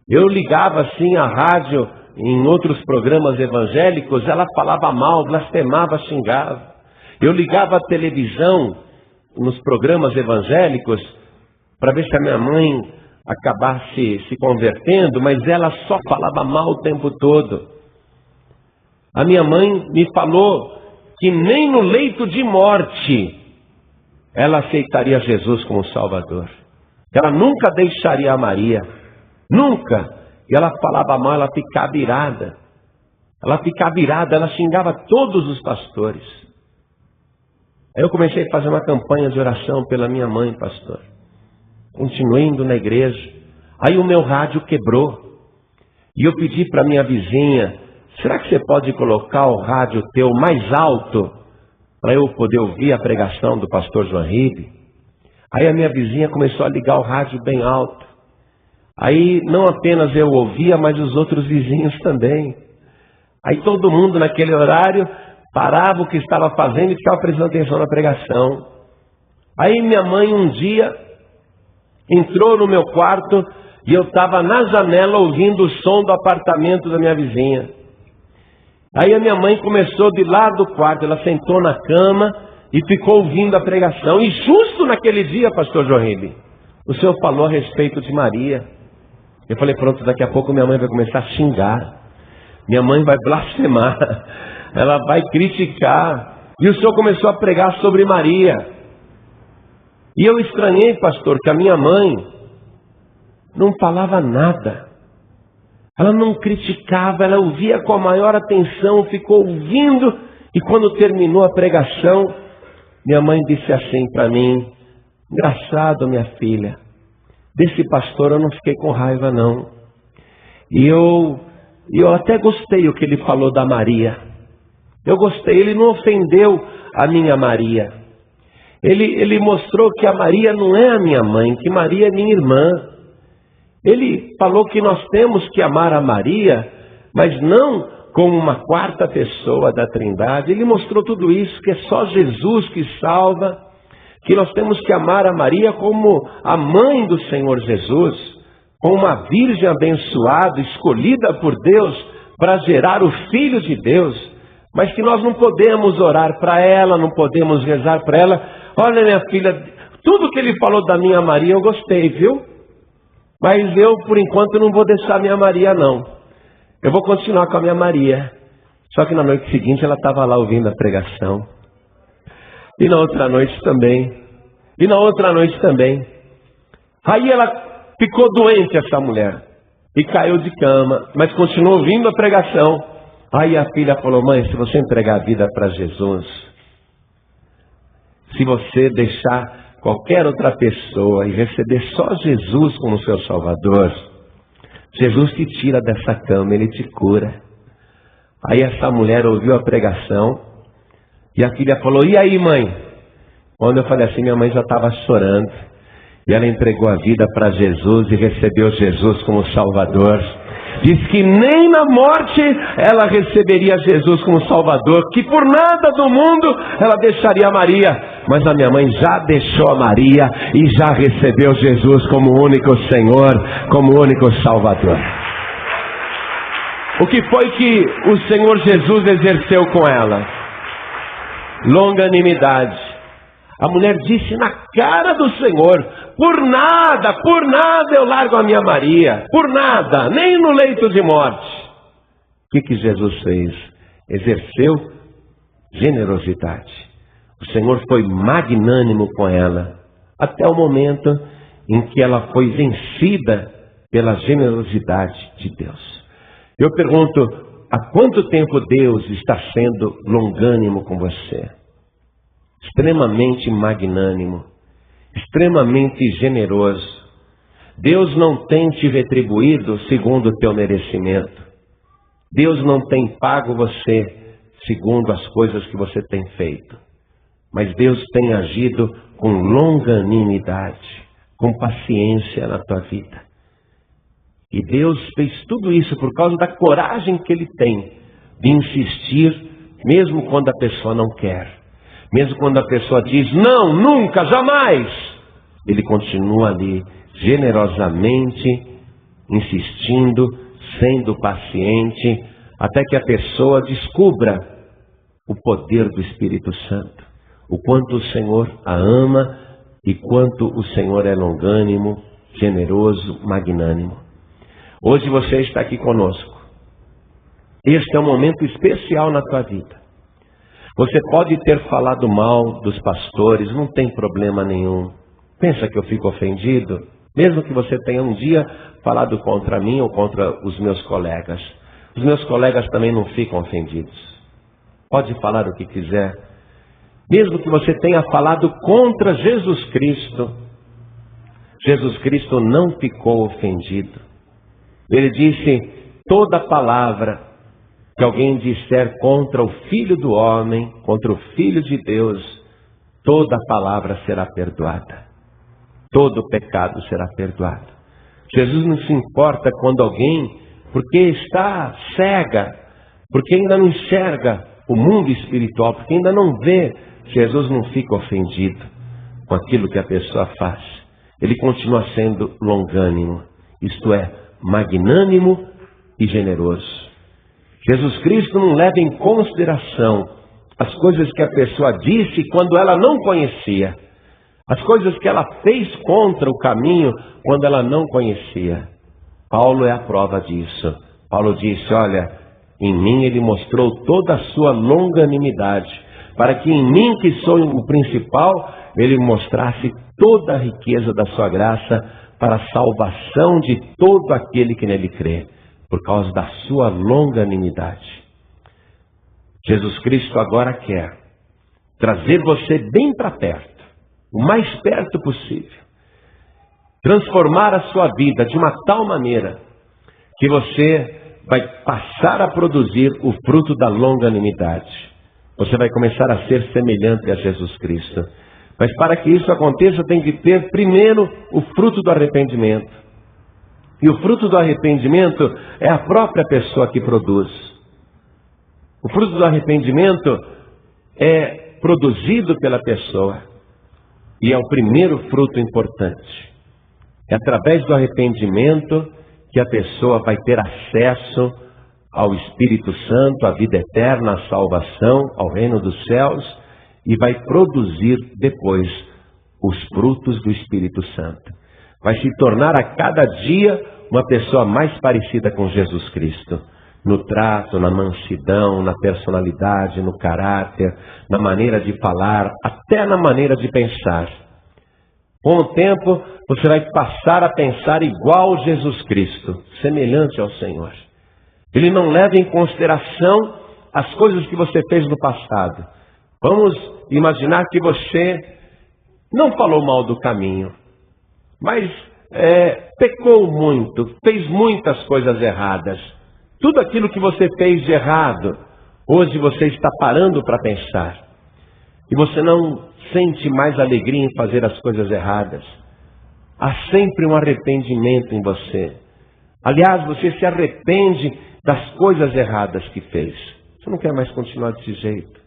Eu ligava assim a rádio em outros programas evangélicos, ela falava mal, blasfemava, xingava. Eu ligava a televisão nos programas evangélicos para ver se a minha mãe acabasse se convertendo, mas ela só falava mal o tempo todo. A minha mãe me falou que nem no leito de morte ela aceitaria Jesus como Salvador. Ela nunca deixaria a Maria. Nunca. E ela falava mal, ela ficava irada. Ela xingava todos os pastores. Aí eu comecei a fazer uma campanha de oração pela minha mãe, pastor. Continuei indo na igreja. Aí o meu rádio quebrou. E eu pedi para minha vizinha: será que você pode colocar o rádio teu mais alto para eu poder ouvir a pregação do pastor João Ribe? Aí a minha vizinha começou a ligar o rádio bem alto. Aí não apenas eu ouvia, mas os outros vizinhos também. Aí todo mundo naquele horário parava o que estava fazendo e ficava prestando atenção na pregação. Aí minha mãe um dia entrou no meu quarto e eu estava na janela ouvindo o som do apartamento da minha vizinha. Aí a minha mãe começou de lá do quarto, ela sentou na cama e ficou ouvindo a pregação. E justo naquele dia, pastor João Ribe, o senhor falou a respeito de Maria. Eu falei: pronto, daqui a pouco minha mãe vai começar a xingar. Minha mãe vai blasfemar. Ela vai criticar. E o senhor começou a pregar sobre Maria. E eu estranhei, pastor, que a minha mãe não falava nada. Ela não criticava, ela ouvia com a maior atenção, ficou ouvindo. E quando terminou a pregação, minha mãe disse assim para mim: engraçado, minha filha, desse pastor eu não fiquei com raiva não. E eu até gostei o que ele falou da Maria. Eu gostei, ele não ofendeu a minha Maria. Ele mostrou que a Maria não é a minha mãe, que Maria é minha irmã. Ele falou que nós temos que amar a Maria, mas não como uma quarta pessoa da Trindade. Ele mostrou tudo isso, que é só Jesus que salva, que nós temos que amar a Maria como a mãe do Senhor Jesus, como uma virgem abençoada, escolhida por Deus para gerar o Filho de Deus. mas que nós não podemos orar para ela, não podemos rezar para ela. Olha, minha filha, tudo que ele falou da minha Maria eu gostei, viu? Mas eu, por enquanto, não vou deixar a minha Maria, não. Eu vou continuar com a minha Maria. Só que na noite seguinte ela estava lá ouvindo a pregação. E na outra noite também. E na outra noite também. Aí ela ficou doente, essa mulher. E caiu de cama, mas continuou ouvindo a pregação. Aí a filha falou: mãe, se você entregar a vida para Jesus, se você deixar qualquer outra pessoa e receber só Jesus como seu Salvador, Jesus te tira dessa cama, Ele te cura. Aí essa mulher ouviu a pregação e a filha falou: e aí, mãe? Quando eu falei assim, minha mãe já estava chorando. E ela entregou a vida para Jesus e recebeu Jesus como Salvador. Diz que nem na morte ela receberia Jesus como Salvador, que por nada do mundo ela deixaria Maria. Mas a minha mãe já deixou a Maria e já recebeu Jesus como único Senhor, como único Salvador. O que foi que o Senhor Jesus exerceu com ela? Longanimidade. A mulher disse na cara do Senhor: por nada eu largo a minha Maria, por nada, nem no leito de morte. O que Jesus fez? Exerceu generosidade. O Senhor foi magnânimo com ela, até o momento em que ela foi vencida pela generosidade de Deus. Eu pergunto: há quanto tempo Deus está sendo longânimo com você? Extremamente magnânimo, extremamente generoso. Deus não tem te retribuído segundo o teu merecimento. Deus não tem pago você segundo as coisas que você tem feito. Mas Deus tem agido com longanimidade, com paciência na tua vida. E Deus fez tudo isso por causa da coragem que Ele tem de insistir, mesmo quando a pessoa não quer. Mesmo quando a pessoa diz: não, nunca, jamais. Ele continua ali, generosamente, insistindo, sendo paciente, até que a pessoa descubra o poder do Espírito Santo. O quanto o Senhor a ama e quanto o Senhor é longânimo, generoso, magnânimo. Hoje você está aqui conosco. Este é um momento especial na tua vida. Você pode ter falado mal dos pastores, não tem problema nenhum. Pensa que eu fico ofendido? Mesmo que você tenha um dia falado contra mim ou contra os meus colegas. Os meus colegas também não ficam ofendidos. Pode falar o que quiser. Mesmo que você tenha falado contra Jesus Cristo, Jesus Cristo não ficou ofendido. Ele disse: toda palavra que alguém disser contra o Filho do Homem, contra o Filho de Deus, toda palavra será perdoada. Todo pecado será perdoado. Jesus não se importa quando alguém, porque está cega, porque ainda não enxerga o mundo espiritual, porque ainda não vê, Jesus não fica ofendido com aquilo que a pessoa faz. Ele continua sendo longânimo, isto é, magnânimo e generoso. Jesus Cristo não leva em consideração as coisas que a pessoa disse quando ela não conhecia. As coisas que ela fez contra o caminho quando ela não conhecia. Paulo é a prova disso. Paulo disse: olha, em mim ele mostrou toda a sua longanimidade, para que em mim, que sou o principal, ele mostrasse toda a riqueza da sua graça para a salvação de todo aquele que nele crê. Por causa da sua longanimidade. Jesus Cristo agora quer trazer você bem para perto, o mais perto possível. Transformar a sua vida de uma tal maneira que você vai passar a produzir o fruto da longanimidade. Você vai começar a ser semelhante a Jesus Cristo. Mas para que isso aconteça, tem que ter primeiro o fruto do arrependimento. E o fruto do arrependimento é a própria pessoa que produz. O fruto do arrependimento é produzido pela pessoa. E é o primeiro fruto importante. É através do arrependimento que a pessoa vai ter acesso ao Espírito Santo, à vida eterna, à salvação, ao reino dos céus, e vai produzir depois os frutos do Espírito Santo. Vai se tornar a cada dia uma pessoa mais parecida com Jesus Cristo. No trato, na mansidão, na personalidade, no caráter, na maneira de falar, até na maneira de pensar. Com o tempo, você vai passar a pensar igual Jesus Cristo, semelhante ao Senhor. Ele não leva em consideração as coisas que você fez no passado. Vamos imaginar que você não falou mal do caminho, mas pecou muito, fez muitas coisas erradas. Tudo aquilo que você fez de errado, hoje você está parando para pensar. E você não sente mais alegria em fazer as coisas erradas. Há sempre um arrependimento em você. Aliás, você se arrepende das coisas erradas que fez. Você não quer mais continuar desse jeito.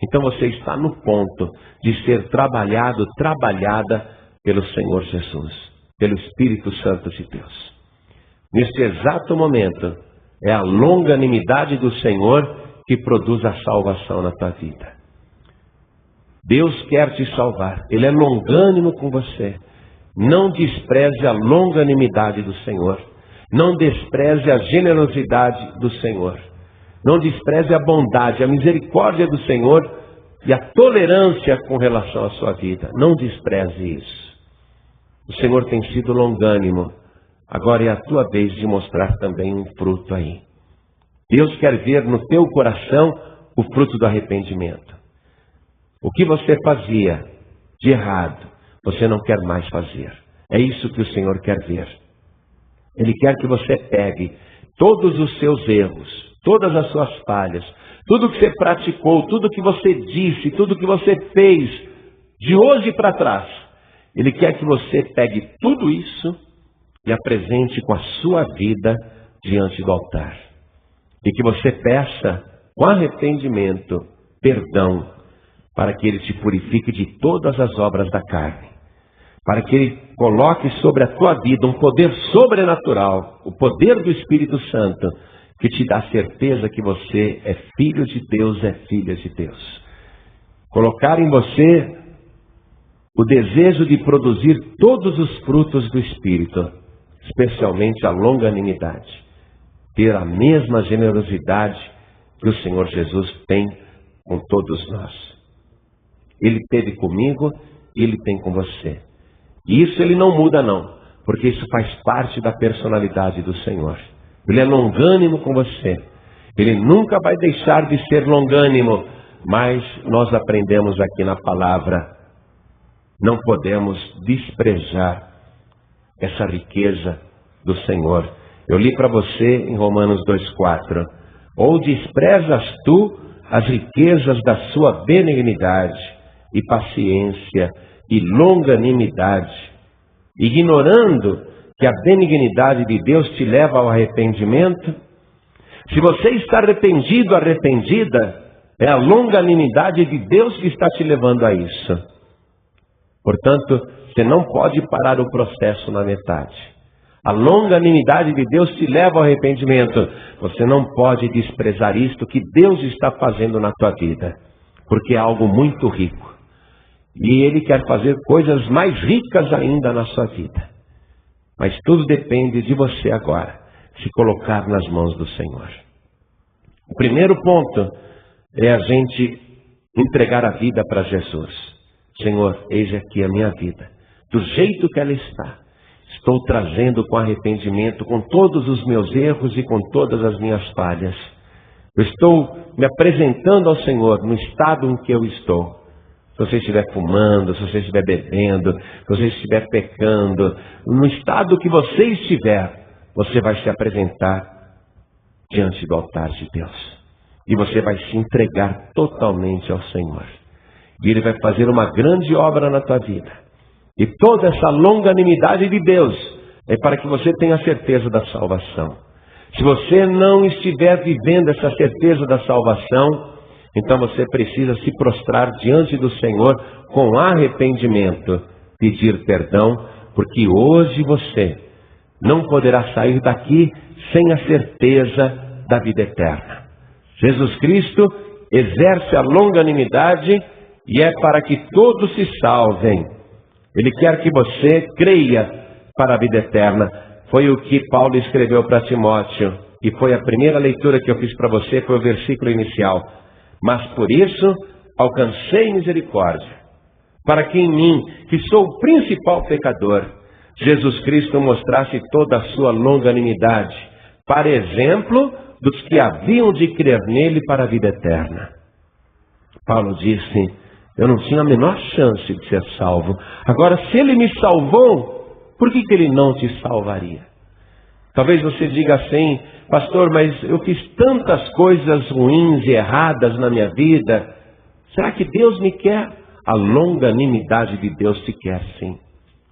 Então você está no ponto de ser trabalhada pelo Senhor Jesus, pelo Espírito Santo de Deus. Neste exato momento, é a longanimidade do Senhor que produz a salvação na tua vida. Deus quer te salvar. Ele é longânimo com você. Não despreze a longanimidade do Senhor. Não despreze a generosidade do Senhor. Não despreze a bondade, a misericórdia do Senhor e a tolerância com relação à sua vida. Não despreze isso. O Senhor tem sido longânimo. Agora é a tua vez de mostrar também um fruto aí. Deus quer ver no teu coração o fruto do arrependimento. O que você fazia de errado, você não quer mais fazer. É isso que o Senhor quer ver. Ele quer que você pegue todos os seus erros, todas as suas falhas, tudo que você praticou, tudo que você disse, tudo que você fez, de hoje para trás. Ele quer que você pegue tudo isso e apresente com a sua vida diante do altar. E que você peça com arrependimento, perdão, para que Ele te purifique de todas as obras da carne. Para que Ele coloque sobre a tua vida um poder sobrenatural, o poder do Espírito Santo, que te dá certeza que você é filho de Deus, é filha de Deus. Colocar em você o desejo de produzir todos os frutos do Espírito, especialmente a longanimidade. Ter a mesma generosidade que o Senhor Jesus tem com todos nós. Ele teve comigo, Ele tem com você. E isso Ele não muda não, porque isso faz parte da personalidade do Senhor. Ele é longânimo com você. Ele nunca vai deixar de ser longânimo, mas nós aprendemos aqui na palavra, não podemos desprezar essa riqueza do Senhor. Eu li para você em Romanos 2,4. Ou desprezas tu as riquezas da sua benignidade e paciência e longanimidade, ignorando que a benignidade de Deus te leva ao arrependimento? Se você está arrependido, arrependida, é a longanimidade de Deus que está te levando a isso. Portanto, você não pode parar o processo na metade. A longanimidade de Deus te leva ao arrependimento. Você não pode desprezar isto que Deus está fazendo na tua vida, porque é algo muito rico. E Ele quer fazer coisas mais ricas ainda na sua vida. Mas tudo depende de você agora, se colocar nas mãos do Senhor. O primeiro ponto é a gente entregar a vida para Jesus. Senhor, eis aqui a minha vida, do jeito que ela está. Estou trazendo com arrependimento, com todos os meus erros e com todas as minhas falhas. Eu estou me apresentando ao Senhor no estado em que eu estou. Se você estiver fumando, se você estiver bebendo, se você estiver pecando, no estado que você estiver, você vai se apresentar diante do altar de Deus. E você vai se entregar totalmente ao Senhor. E Ele vai fazer uma grande obra na tua vida. E toda essa longanimidade de Deus é para que você tenha certeza da salvação. Se você não estiver vivendo essa certeza da salvação, então você precisa se prostrar diante do Senhor com arrependimento, pedir perdão, porque hoje você não poderá sair daqui sem a certeza da vida eterna. Jesus Cristo exerce a longanimidade e é para que todos se salvem. Ele quer que você creia para a vida eterna. Foi o que Paulo escreveu para Timóteo. E foi a primeira leitura que eu fiz para você, foi o versículo inicial. Mas por isso alcancei misericórdia, para que em mim, que sou o principal pecador, Jesus Cristo mostrasse toda a sua longanimidade, para exemplo dos que haviam de crer nele para a vida eterna. Paulo disse: eu não tinha a menor chance de ser salvo. Agora, se ele me salvou, por que ele não te salvaria? Talvez você diga assim: pastor, mas eu fiz tantas coisas ruins e erradas na minha vida. Será que Deus me quer? A longanimidade de Deus te quer, sim.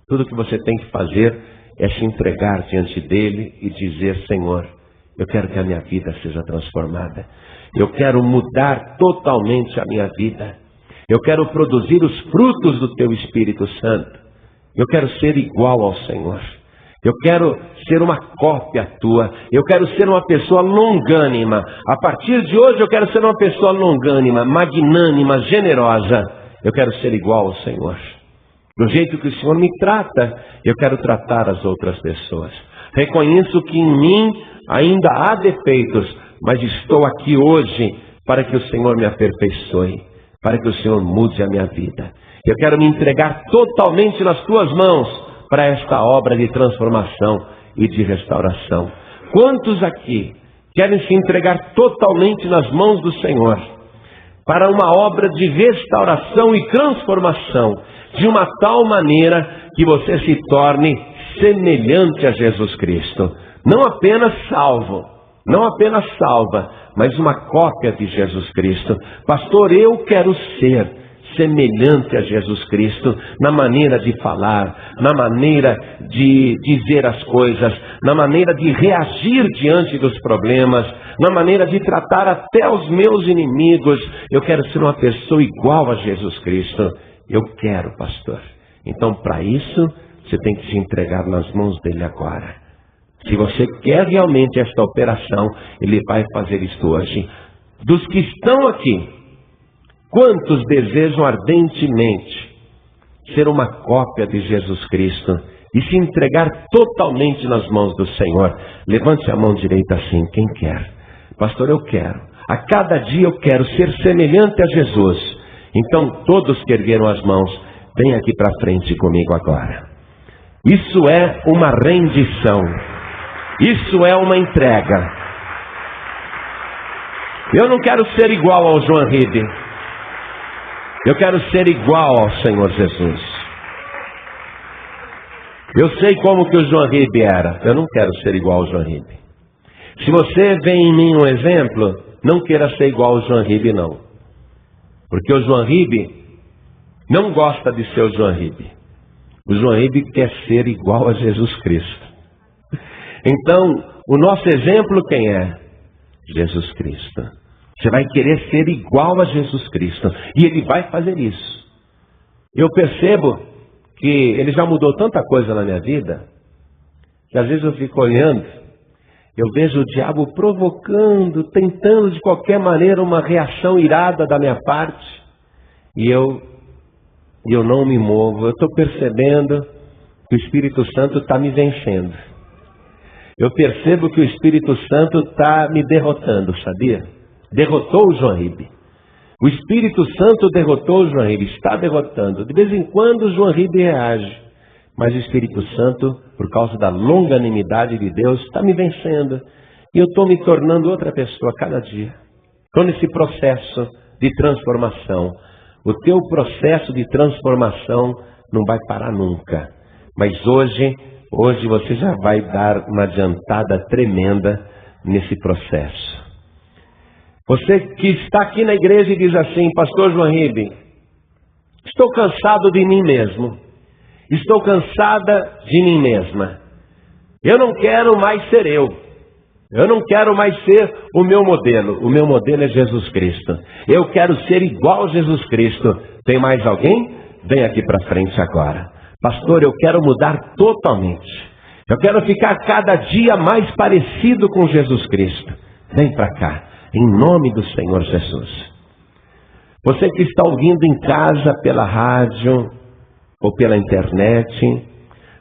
Tudo que você tem que fazer é se entregar diante dele e dizer: Senhor, eu quero que a minha vida seja transformada. Eu quero mudar totalmente a minha vida. Eu quero produzir os frutos do teu Espírito Santo. Eu quero ser igual ao Senhor. Eu quero ser uma cópia tua. Eu quero ser uma pessoa longânima. A partir de hoje eu quero ser uma pessoa longânima, magnânima, generosa. Eu quero ser igual ao Senhor. Do jeito que o Senhor me trata, eu quero tratar as outras pessoas. Reconheço que em mim ainda há defeitos, mas estou aqui hoje para que o Senhor me aperfeiçoe, para que o Senhor mude a minha vida. Eu quero me entregar totalmente nas tuas mãos para esta obra de transformação e de restauração. Quantos aqui querem se entregar totalmente nas mãos do Senhor para uma obra de restauração e transformação, de uma tal maneira que você se torne semelhante a Jesus Cristo? Não apenas salvo, não apenas salva, mas uma cópia de Jesus Cristo. Pastor, eu quero ser semelhante a Jesus Cristo, na maneira de falar, na maneira de dizer as coisas, na maneira de reagir diante dos problemas, na maneira de tratar até os meus inimigos. Eu quero ser uma pessoa igual a Jesus Cristo. Eu quero, pastor. Então, para isso, você tem que se entregar nas mãos dele agora. Se você quer realmente esta operação, ele vai fazer isto hoje. Dos que estão aqui, quantos desejam ardentemente ser uma cópia de Jesus Cristo e se entregar totalmente nas mãos do Senhor? Levante a mão direita assim, quem quer? Pastor, eu quero. A cada dia eu quero ser semelhante a Jesus. Então todos que ergueram as mãos, vem aqui para frente comigo agora. Isso é uma rendição. Isso é uma entrega. Eu não quero ser igual ao João Ribe. Eu quero ser igual ao Senhor Jesus. Eu sei como que o João Ribe era. Eu não quero ser igual ao João Ribe. Se você vê em mim um exemplo, não queira ser igual ao João Ribe, não. Porque o João Ribe não gosta de ser o João Ribe. O João Ribe quer ser igual a Jesus Cristo. Então, o nosso exemplo quem é? Jesus Cristo. Você vai querer ser igual a Jesus Cristo. E ele vai fazer isso. Eu percebo que ele já mudou tanta coisa na minha vida, que às vezes eu fico olhando, eu vejo o diabo provocando, tentando de qualquer maneira uma reação irada da minha parte. E eu não me movo. Eu estou percebendo que o Espírito Santo está me vencendo. Eu percebo que o Espírito Santo está me derrotando, sabia? Derrotou o João Ribe. O Espírito Santo derrotou o João Ribe, está derrotando. De vez em quando o João Ribe reage, mas o Espírito Santo, por causa da longanimidade de Deus, está me vencendo. E eu estou me tornando outra pessoa cada dia. Estou nesse processo de transformação. O teu processo de transformação não vai parar nunca. Mas hoje você já vai dar uma adiantada tremenda nesse processo. Você que está aqui na igreja e diz assim: pastor João Ribe, estou cansado de mim mesmo. Estou cansada de mim mesma. Eu não quero mais ser eu. Eu não quero mais ser o meu modelo. O meu modelo é Jesus Cristo. Eu quero ser igual a Jesus Cristo. Tem mais alguém? Vem aqui para frente agora. Pastor, eu quero mudar totalmente. Eu quero ficar cada dia mais parecido com Jesus Cristo. Vem para cá, em nome do Senhor Jesus. Você que está ouvindo em casa pela rádio ou pela internet,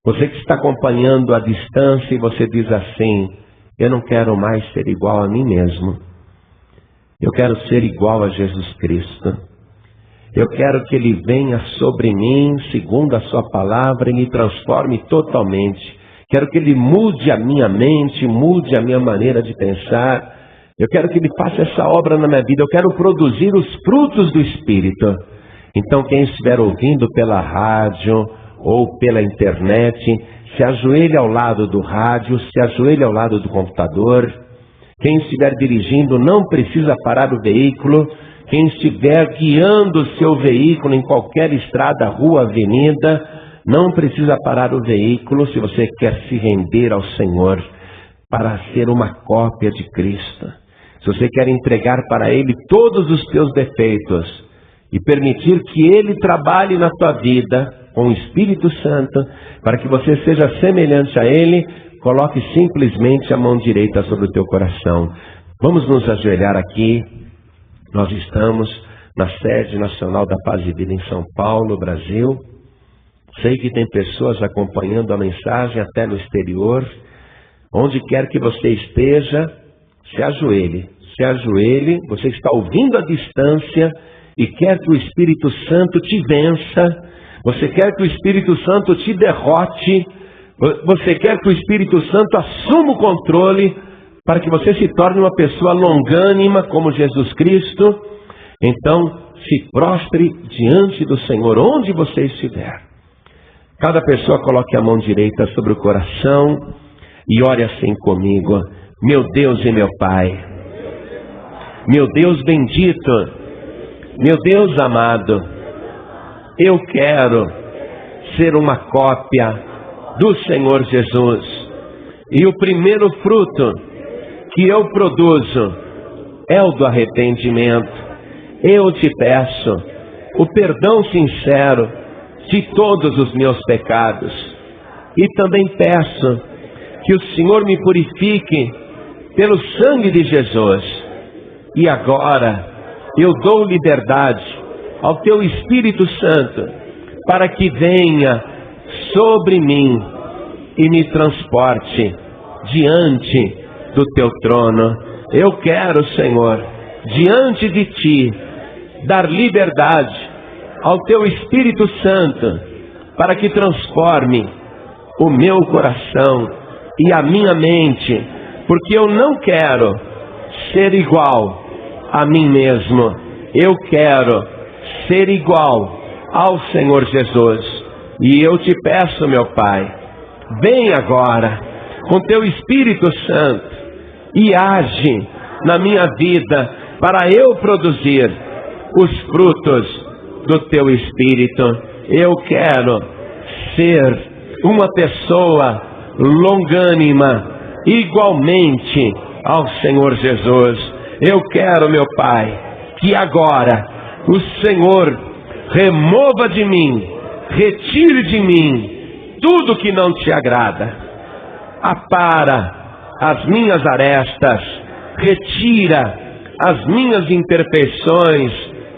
você que está acompanhando à distância e você diz assim: eu não quero mais ser igual a mim mesmo. Eu quero ser igual a Jesus Cristo. Eu quero que Ele venha sobre mim, segundo a sua palavra, e me transforme totalmente. Quero que Ele mude a minha mente, mude a minha maneira de pensar. Eu quero que Ele faça essa obra na minha vida. Eu quero produzir os frutos do Espírito. Então, quem estiver ouvindo pela rádio ou pela internet, se ajoelhe ao lado do rádio, se ajoelhe ao lado do computador. Quem estiver dirigindo não precisa parar o veículo. Quem estiver guiando o seu veículo em qualquer estrada, rua, avenida, não precisa parar o veículo se você quer se render ao Senhor para ser uma cópia de Cristo. Se você quer entregar para Ele todos os teus defeitos e permitir que Ele trabalhe na tua vida com o Espírito Santo, para que você seja semelhante a Ele, coloque simplesmente a mão direita sobre o teu coração. Vamos nos ajoelhar aqui. Nós estamos na sede nacional da Paz e Vida em São Paulo, Brasil. Sei que tem pessoas acompanhando a mensagem até no exterior. Onde quer que você esteja, se ajoelhe. Se ajoelhe, você está ouvindo à distância e quer que o Espírito Santo te vença. Você quer que o Espírito Santo te derrote. Você quer que o Espírito Santo assuma o controle para que você se torne uma pessoa longânima como Jesus Cristo. Então, se prostre diante do Senhor, onde você estiver. Cada pessoa coloque a mão direita sobre o coração e ore assim comigo: meu Deus e meu Pai, meu Deus bendito, meu Deus amado, eu quero ser uma cópia do Senhor Jesus. E o primeiro fruto que eu produzo é o do arrependimento. Eu te peço o perdão sincero de todos os meus pecados. E também peço que o Senhor me purifique pelo sangue de Jesus. E agora eu dou liberdade ao teu Espírito Santo para que venha sobre mim e me transporte diante do teu trono. Eu quero, Senhor, diante de ti, dar liberdade ao teu Espírito Santo para que transforme o meu coração e a minha mente, porque eu não quero ser igual a mim mesmo. Eu quero ser igual ao Senhor Jesus. E eu te peço, meu Pai, vem agora com teu Espírito Santo e age na minha vida para eu produzir os frutos do teu Espírito. Eu quero ser uma pessoa longânima, igualmente ao Senhor Jesus. Eu quero, meu Pai, que agora o Senhor remova de mim, retire de mim tudo que não te agrada. Apara as minhas arestas, retira as minhas imperfeições,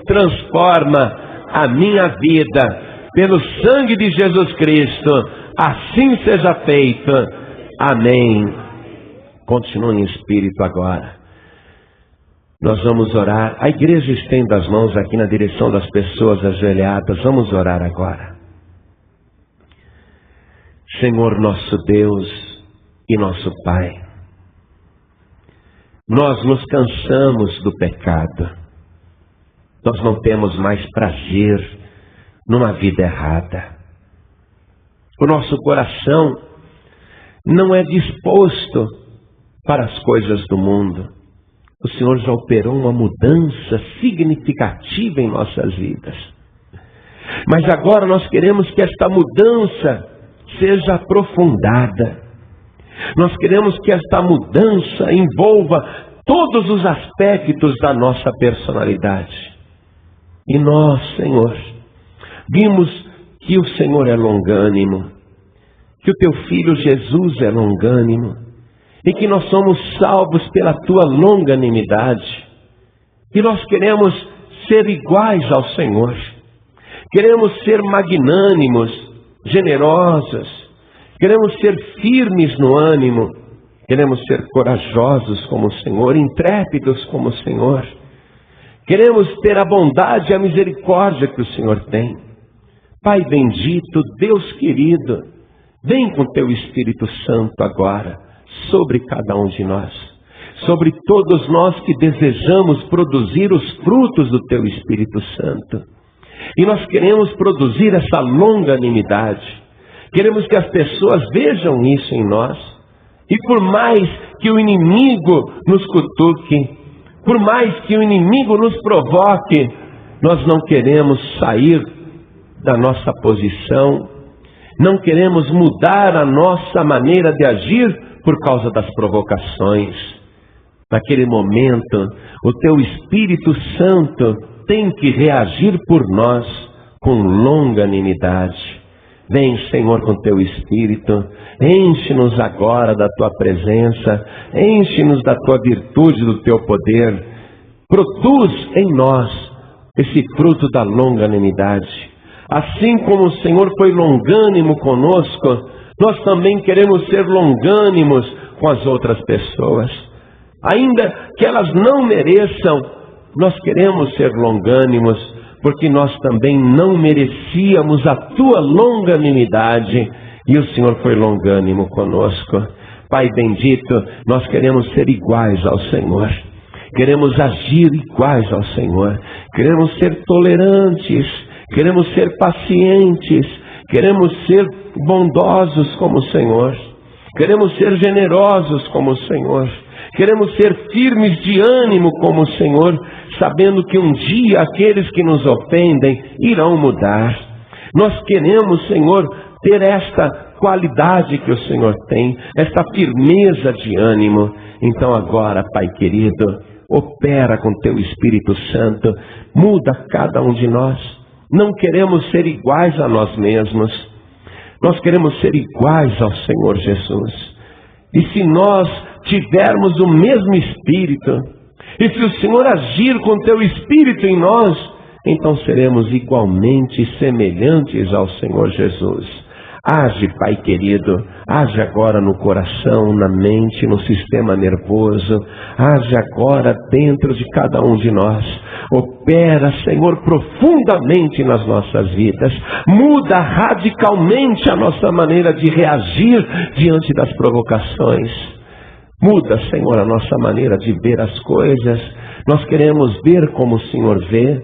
transforma a minha vida pelo sangue de Jesus Cristo. Assim seja feito. Amém. Continue em espírito agora. Nós vamos orar. A igreja estende as mãos aqui na direção das pessoas ajoelhadas. Vamos orar agora. Senhor nosso Deus e nosso Pai, nós nos cansamos do pecado. Nós não temos mais prazer numa vida errada. O nosso coração não é disposto para as coisas do mundo. O Senhor já operou uma mudança significativa em nossas vidas. Mas agora nós queremos que esta mudança seja aprofundada. Nós queremos que esta mudança envolva todos os aspectos da nossa personalidade. E nós, Senhor, vimos que o Senhor é longânimo, que o teu Filho Jesus é longânimo, e que nós somos salvos pela Tua longanimidade. E nós queremos ser iguais ao Senhor. Queremos ser magnânimos, generosos. Queremos ser firmes no ânimo. Queremos ser corajosos como o Senhor, intrépidos como o Senhor. Queremos ter a bondade e a misericórdia que o Senhor tem. Pai bendito, Deus querido, vem com Teu Espírito Santo agora sobre cada um de nós. Sobre todos nós que desejamos produzir os frutos do Teu Espírito Santo. E nós queremos produzir essa longanimidade. Queremos que as pessoas vejam isso em nós. E por mais que o inimigo nos cutuque, por mais que o inimigo nos provoque, nós não queremos sair da nossa posição, não queremos mudar a nossa maneira de agir por causa das provocações. Naquele momento, o Teu Espírito Santo tem que reagir por nós com longanimidade. Vem, Senhor, com Teu Espírito, enche-nos agora da Tua presença, enche-nos da Tua virtude, do Teu poder. Produz em nós esse fruto da longanimidade. Assim como o Senhor foi longânimo conosco, nós também queremos ser longânimos com as outras pessoas. Ainda que elas não mereçam, nós queremos ser longânimos, porque nós também não merecíamos a Tua longanimidade, e o Senhor foi longânimo conosco. Pai bendito, nós queremos ser iguais ao Senhor, queremos agir iguais ao Senhor, queremos ser tolerantes, queremos ser pacientes, queremos ser bondosos como o Senhor, queremos ser generosos como o Senhor, queremos ser firmes de ânimo como o Senhor, sabendo que um dia aqueles que nos ofendem irão mudar. Nós queremos, Senhor, ter esta qualidade que o Senhor tem, esta firmeza de ânimo. Então agora, Pai querido, opera com Teu Espírito Santo, muda cada um de nós. Não queremos ser iguais a nós mesmos, nós queremos ser iguais ao Senhor Jesus. E se nós tivermos o mesmo Espírito, e se o Senhor agir com Teu Espírito em nós, então seremos igualmente semelhantes ao Senhor Jesus. Age, Pai querido, age agora no coração, na mente, no sistema nervoso, age agora dentro de cada um de nós. Opera, Senhor, profundamente nas nossas vidas, muda radicalmente a nossa maneira de reagir diante das provocações. Muda, Senhor, a nossa maneira de ver as coisas. Nós queremos ver como o Senhor vê.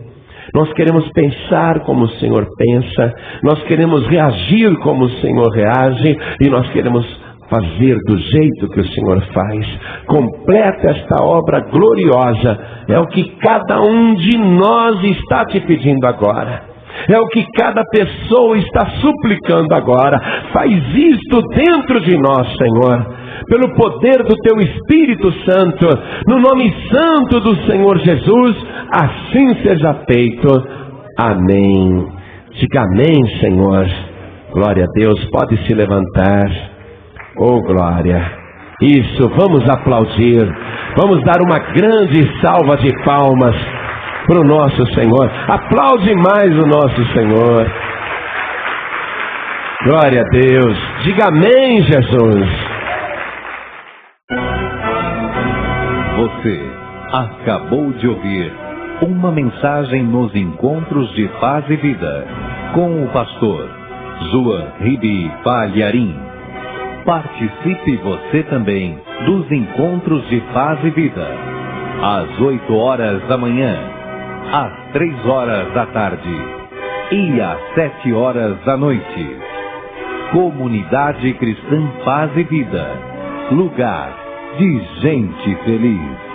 Nós queremos pensar como o Senhor pensa. Nós queremos reagir como o Senhor reage. E nós queremos fazer do jeito que o Senhor faz. Completa esta obra gloriosa. É o que cada um de nós está te pedindo agora. É o que cada pessoa está suplicando agora. Faz isto dentro de nós, Senhor, pelo poder do Teu Espírito Santo, no nome santo do Senhor Jesus, assim seja feito. Amém. Diga amém, Senhor. Glória a Deus. Pode se levantar. Oh, glória. Isso, vamos aplaudir. Vamos dar uma grande salva de palmas para o nosso Senhor. Aplaude mais o nosso Senhor. Glória a Deus. Diga amém, Jesus. Você acabou de ouvir uma mensagem nos Encontros de Paz e Vida, com o pastor João Ribe Palharim. Participe você também dos Encontros de Paz e Vida, às 8 horas da manhã, às 3 horas da tarde e às 7 horas da noite. Comunidade Cristã Paz e Vida, lugar de gente feliz.